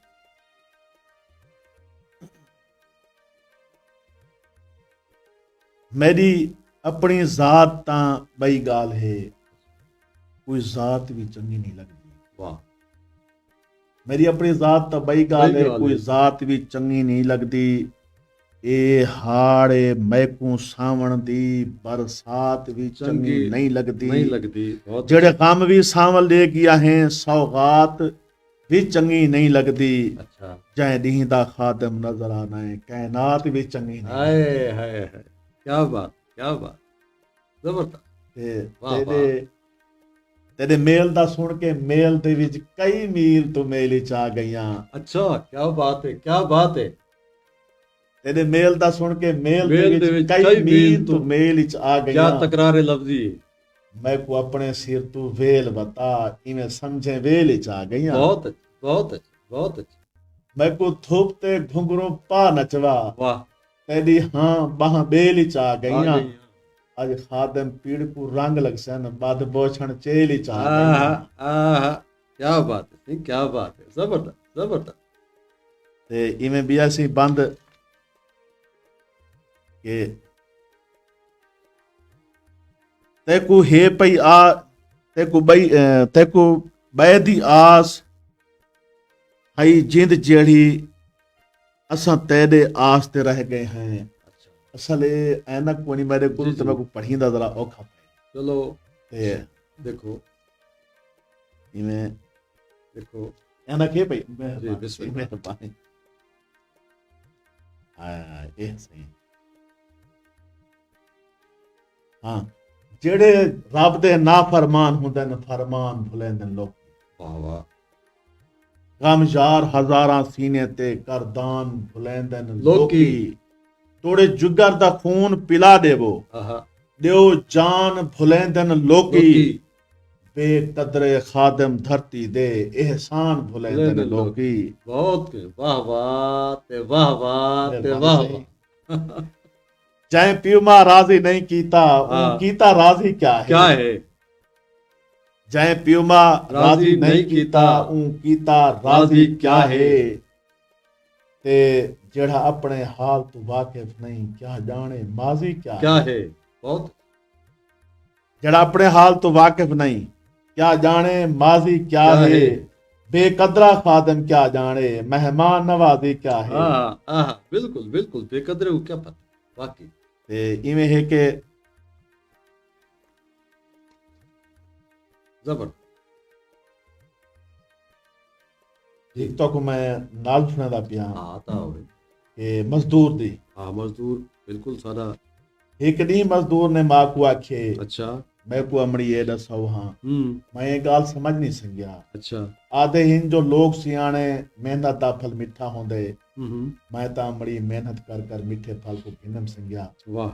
मेरी अपनी जात तां बई गाल है कोई जात भी चंगी नहीं लगती वाह मेरी अपनी जात तां बई गाल बई है गाल कोई है। जात भी चंगी नहीं लगती ए हाड़े मैकू सावण दी बरसात भी चंगी नहीं लगती नहीं लगती बहुत जेड़े गम भी सावल ले गया है सौगात भी चंगी नहीं लगती अच्छा जै ॾींहं दा खादम नजर आना है कायनात भी चंगी नहीं हाय हाय हाय क्या बात जबरदस्त ते वाह, तेरे मेल दा सुन के मेल दे विच कई मील तो मेल विच आ गईयां अच्छा क्या बात है तेरे मेल दा सुन के मेल मेल दे दे विच विच कई कई मील मील तो तो मेल विच आ क्या गईयां तकरार लफ्जी मैं को अपने सिर तू वेल बता इवें समझे वेल विच आ गईयां बहुत अच्छा मैं को थोपते घुंघरू पा नचवा वाह तेरी हाँ बाह बेल विच आ आ गईयां गई अज खादम पीड़ को रंग लगसन बद बोछण चेल विच आ गईयां आहा क्या बात है जबरदस्त ते इवें भी ऐसी बंद के तैकू हे पई तैकू ॿै दी आस हई जिंद जेड़ी असां तेरे आस ते रह गए हैं। अच्छा असल ऐनक कोनी मेरे को जी, जी। तो मैं को पढ़ींदा जरा औखा पे चलो ते देखो इवें देखो ऐनक हे पई जी बिस्मिल्लाह। मेहरबानी हाँ ये सही हाँ ਜਿਹੜੇ ਰੱਬ ਦੇ ਨਾ ਫਰਮਾਨ ਹੁੰਦੇ ਨੇ ਫਰਮਾਨ ਭੁਲੇਂਦੇ ਨੇ ਲੋਕ वाह वाह ਕਾਮਯਾਰ ਹਜ਼ਾਰਾਂ ਸੀਨੇ ਤੇ ਕਰਦਾਨ ਭੁਲੇਂਦੇ ਨੇ ਲੋਕੀ। ਲੋਕੀ ਤੋੜੇ ਜੁਗਰ ਦਾ ਖੂਨ ਪਿਲਾ ਦੇਵੋ आहा ਦਿਓ ਜਾਨ ਭੁਲੇਂਦੇ ਨੇ ਲੋਕੀ लोकी ਬੇਕਦਰੇ ਖਾਦਮ ਧਰਤੀ ਦੇ ਇਹਸਾਨ ਭੁਲੇਂਦੇ ਨੇ भुलेंदे ने ਲੋਕੀ बहुत के वाह वाह ते वाह वाह ते मेहरबानी वाह सही। वाह जै प्यूमा राजी नहीं कीता हाँ। कीता राजी क्या है क्या है जै प्यूमा राजी नहीं कीता कीता राजी क्या है ते जेड़ा अपने हाल तो वाकिफ नहीं क्या जाने माजी क्या है बहुत जेड़ा अपने हाल तो वाकिफ नहीं क्या जाने माजी क्या है बेकदरा खादम क्या जाने मेहमान नवाजी क्या है हाँ बिल्कुल बिल्कुल बेकदरे को क्या पता वाकई ते इवें है के जबर ठीक तो को मैं नाल सुनदा पिया हाँ आता होवे के मजदूर दी हाँ मजदूर बिल्कुल सारा एक दी मजदूर ने मां को आखे अच्छा मैं को अमड़ी ए दसो हां हम्म मैं ये गाल समझ नहीं सकिया अच्छा आधे हिन जो लोग सियाणे मेहनत दा फल मिठा होंदे हम्म मैं ता अमड़ी मेहनत कर कर मिठे फल को किनम संग्या वाह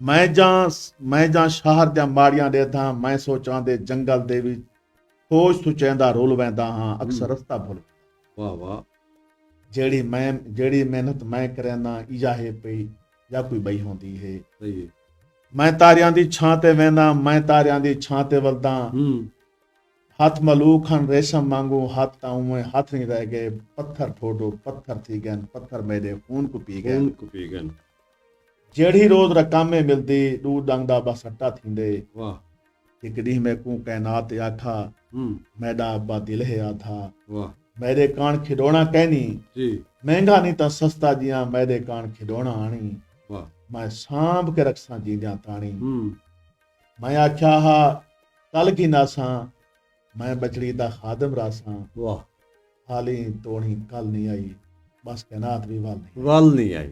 मैं जा शहर जा माड़ियां दे था मैं सोचां दे जंगल दे विच खोज तू चेंदा रोल वेंदा हां अक्सर रस्ता भुल वाह वाह जेड़ी मेहनत मैं करना इजा है पई या कोई बई होंदी है सही है मैं तारियां दी छां ते वेंदा मैं तारियां दी छां ते वलदा हथ मलूक हन रेशम मांगू हाथ ताऊं हाथ नहीं रह गए पत्थर ठोडो पत्थर थी गए पत्थर मेरे खून को पी गए जेड़ी रोज रकामे मिलदी दूध डंगदा बस अट्टा थींदे वाह एक दी मैं को कायनात आखा मैडा अब्बा दिल है आधा वाह मेरे कान खिडौना कहनी जी महंगा नहीं ता सस्ता जिया मेरे कान खिडौना आनी वाह मैं सांभ के रखसा जींदियां ताणी मैं आख्या हा कल की नासा मैं बचड़ी दा खादम रासा वाह हाली तोड़ी कल नहीं आई बस कायनात भी वाल नहीं आई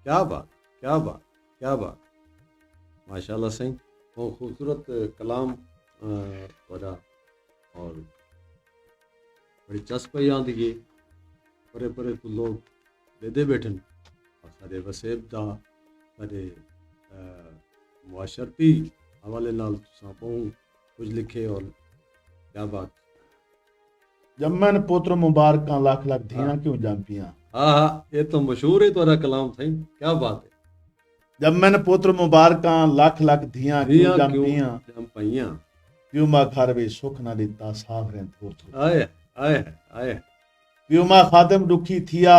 क्या बात क्या बात क्या बात माशाल्लाह सही वो खूबसूरत कलाम वरा और बड़ी चस्प आंदी है परे परे को लोग देदे बैठन और सारे वसेब दा सारे मुआशरती हवाले नाल तुसां कुछ लिखे और क्या बात जम्मन पुत्र मुबारक लाख लाख धियां क्यों जंपियां हाँ ये तो मशहूर है तोरा कलाम सही क्या बात है जम्मन पुत्र मुबारक लाख लाख धियां क्यों जंपियां क्यों मा घर वे सुख ना दिता साफ रें थोर आए आए आए क्यों मा खादम दुखी थिया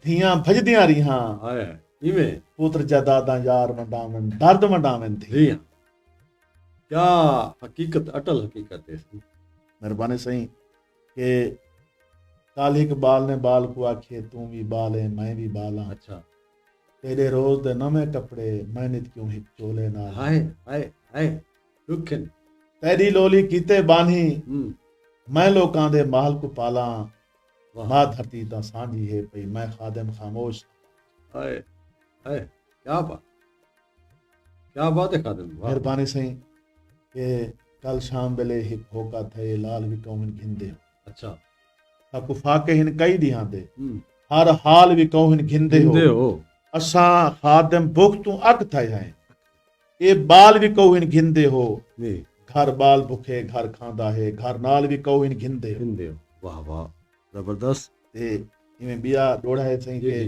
धियां भजदियां रिहां आए इवें पुत्र जदादा यार वंडावन दर्द वंडावन थी क्या हकीकत अटल हकीकत है मेहरबानी सही के काल एक बाल ने बाल को आखे तू भी बाल है मैं भी बाला अच्छा तेरे रोज दे नवे कपड़े मैं नित क्यों हिक चोले नाल हाय हाय हाय दुखन तेरी लोली कीते बानी मैं लोकां दे महल को पाला मां धरती दा सांझी है पई मैं खादिम खामोश हाय हाय क्या बात है खादिम मेहरबानी सही के कल शाम बेले हिक होका थे लाल भी कौन घिंदे अच्छा ताकू फाके हिन कई दिहां दे हर हाल भी कौन घिंदे हो असा खादिम भुख तू अक थे हैं ए बाल भी कौन घिंदे हो घर बाल भुखे घर खांदा है घर नाल भी कौन घिंदे हो वाह वाह जबरदस्त ते इवें बिया डोड़ा है सही के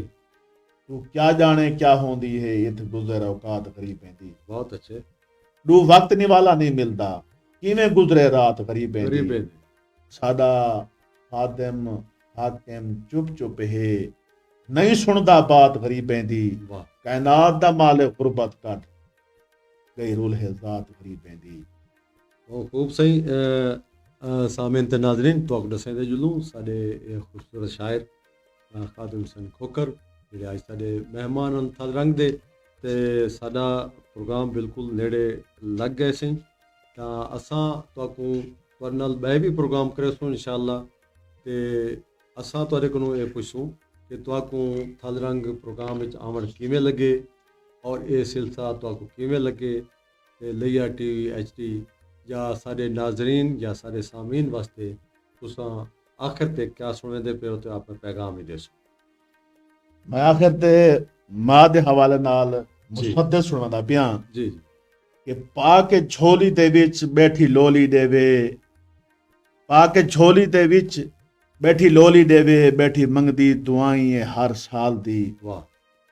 तू क्या जाने क्या होंदी है इत गुजर औकात करी पैंदी बहुत अच्छे दू वक्त निवाला नहीं मिलदा किवें गुजरे रात करी पैंदी साडा खादिम हाकिम चुप चुप है नहीं सुनदा बात करी पैंदी कायनात दा मालिक गुरबत कट गैरुल है ज़ात गरीबें दी। बहुत खूब सही सामिन ते नाज़रीन तो दसेंदे जुलूं साडे खूबसूरत शायर खादिम हुसैन खोकर ਜਿਹੜੇ ਅੱਜ ਸਾਡੇ ਮਹਿਮਾਨ ਹਨ ਥਲ ਰੰਗ ਦੇ ਤੇ ਸਾਡਾ ਪ੍ਰੋਗਰਾਮ ਬਿਲਕੁਲ ਨੇੜੇ ਲੱਗ ਗਏ ਸੀ ਤਾਂ ਅਸਾਂ ਤੁਹਾਡੇ ਨਾਲ ਬੈ ਵੀ ਪ੍ਰੋਗਰਾਮ ਕਰੇ ਇਨਸ਼ਾਅੱਲਾ ਤੇ ਅਸਾਂ ਤੁਹਾਡੇ ਕੋਲੋਂ ਇਹ ਪੁੱਛੂੰ ਕਿ ਤੁਹਾਨੂੰ ਥਲ ਰੰਗ ਪ੍ਰੋਗਰਾਮ ਵਿੱਚ ਆਉਣ ਕਿਵੇਂ ਲੱਗੇ ਔਰ ਇਹ ਸਿਲਸਿਲਾ ਤੁਹਾਨੂੰ ਕਿਵੇਂ ਲੱਗੇ ਤੇ ਲਈਆ ਟੀਵੀ HD ਜਾਂ ਸਾਡੇ ਨਾਜ਼ਰੀਨ ਜਾਂ ਸਾਡੇ ਸਾਮੀਨ ਵਾਸਤੇ ਤੁਸੀਂ ਆਖਰ ਤੇ ਕਿਆ ਸੁਣਦੇ ਪਿਓ ਤੇ ਆਪਣੇ ਪੈਗਾਮ ਹੀ ਦੇਸੋ मैं आखिर ते मां दे हवाले नाल मुसद्दस सुनादा पिया जी कि पा के झोली दे विच बैठी लोली देवे, पा के झोली दे विच बैठी लोली देवे, बैठी मंगदी दुआएं हर साल दी। वाह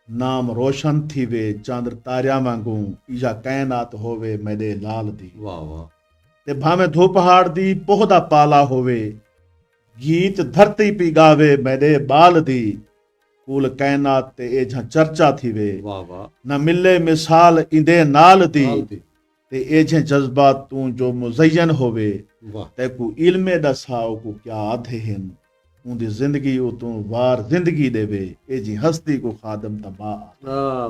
नाम रोशन थी वे चांद तारिया वांगू, इजा कायनात होवे मेरे लाल दी। वाह वाह ते भाਵੇਂ धो पहाड़ दी पोह दा पाला होवे, गीत धरती पी गावे मेरे बाल दी। कुल कायनात ते ए जहां चर्चा थी वे, वाह वाह न मिले मिसाल इंदे नाल दी। नाल दी। ते ए जे जज्बात तू जो मुज़य्यन होवे, वाह ते को इल्मे दसाओ को क्या आधे हिन, उंदी जिंदगी ओ तू वार जिंदगी देवे, ए जी हस्ती को खादम तबा।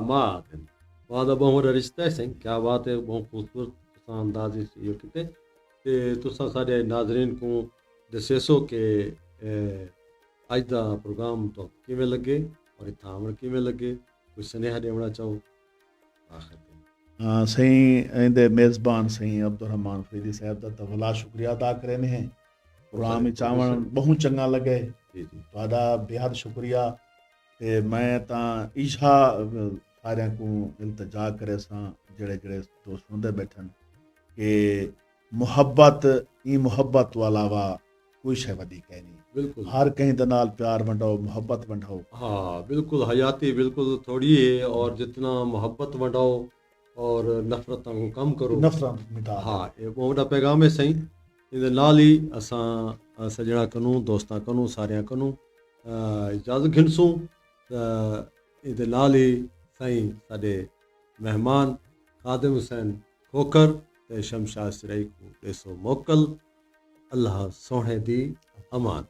माँ वाह दा बहुत रिश्ता है सिंह क्या बात है बहुत खूबसूरत अंदाज यो किते ते तुसा साडे नाज़रीन को दसेसो के ਅੱਜ ਦਾ ਪ੍ਰੋਗਰਾਮ ਤੋਂ ਕਿਵੇਂ ਲੱਗੇ ਔਰ ਇੱਥੇ ਆਉਣ ਕਿਵੇਂ ਲੱਗੇ ਕੋਈ ਸੁਨੇਹਾ ਦੇਣਾ ਚਾਹੋ ਆਖਰ ਤੇ हाँ सही इंदे मेज़बान सही अब्दुल फरीदी साहब दा तो वला शुक्रिया अदा करे ने हैं प्रोग्राम में चावण बहुत चंगा लगे जी जी ਤੁਹਾਡਾ बेहद शुक्रिया ਤੇ ਮੈਂ ਤਾਂ ਈਸ਼ਾ ਸਾਰਿਆਂ ਨੂੰ ਇਲਤਜਾ ਕਰੇ ਸਾਂ ਜਿਹੜੇ ਜਿਹੜੇ ਦੋਸਤ ਸੁਣਦੇ ਬੈਠਣ ਕਿ ਮੁਹੱਬਤ ਵਾਲਾ ਵਾ ਕੋਈ ਸ਼ੈ ਵਧੀ ਕਹਿ बिल्कुल हर कहीं दे नाल प्यार वंडाओ मोहब्बत वंडाओ। हाँ बिल्कुल हयाती बिल्कुल थोड़ी है और जितना मोहब्बत वंडाओ और नफरतों को कम करो नफरत मिटा हाँ ये बहुत पैगाम है सही ਇਹਦੇ ਨਾਲ ਹੀ ਅਸਾਂ ਸੱਜਣਾ ਕਨੂੰ ਦੋਸਤਾਂ ਕਨੂੰ ਸਾਰਿਆਂ ਕਨੂੰ ਇਜਾਜ਼ਤ ਘਿੰਸੂ ਇਹਦੇ ਨਾਲ ਹੀ ਸਾਈਂ ਸਾਡੇ ਮਹਿਮਾਨ ਖਾਦਮ ਹੁਸੈਨ ਖੋਖਰ ਤੇ ਸ਼ਮਸ਼ਾਦ ਸਿਰਾਈ ਕੋ ਦੇਸੋ ਮੋਕਲ ਅੱਲਾਹ ਸੋਹਣੇ ਦੀ ਅਮਾਨ।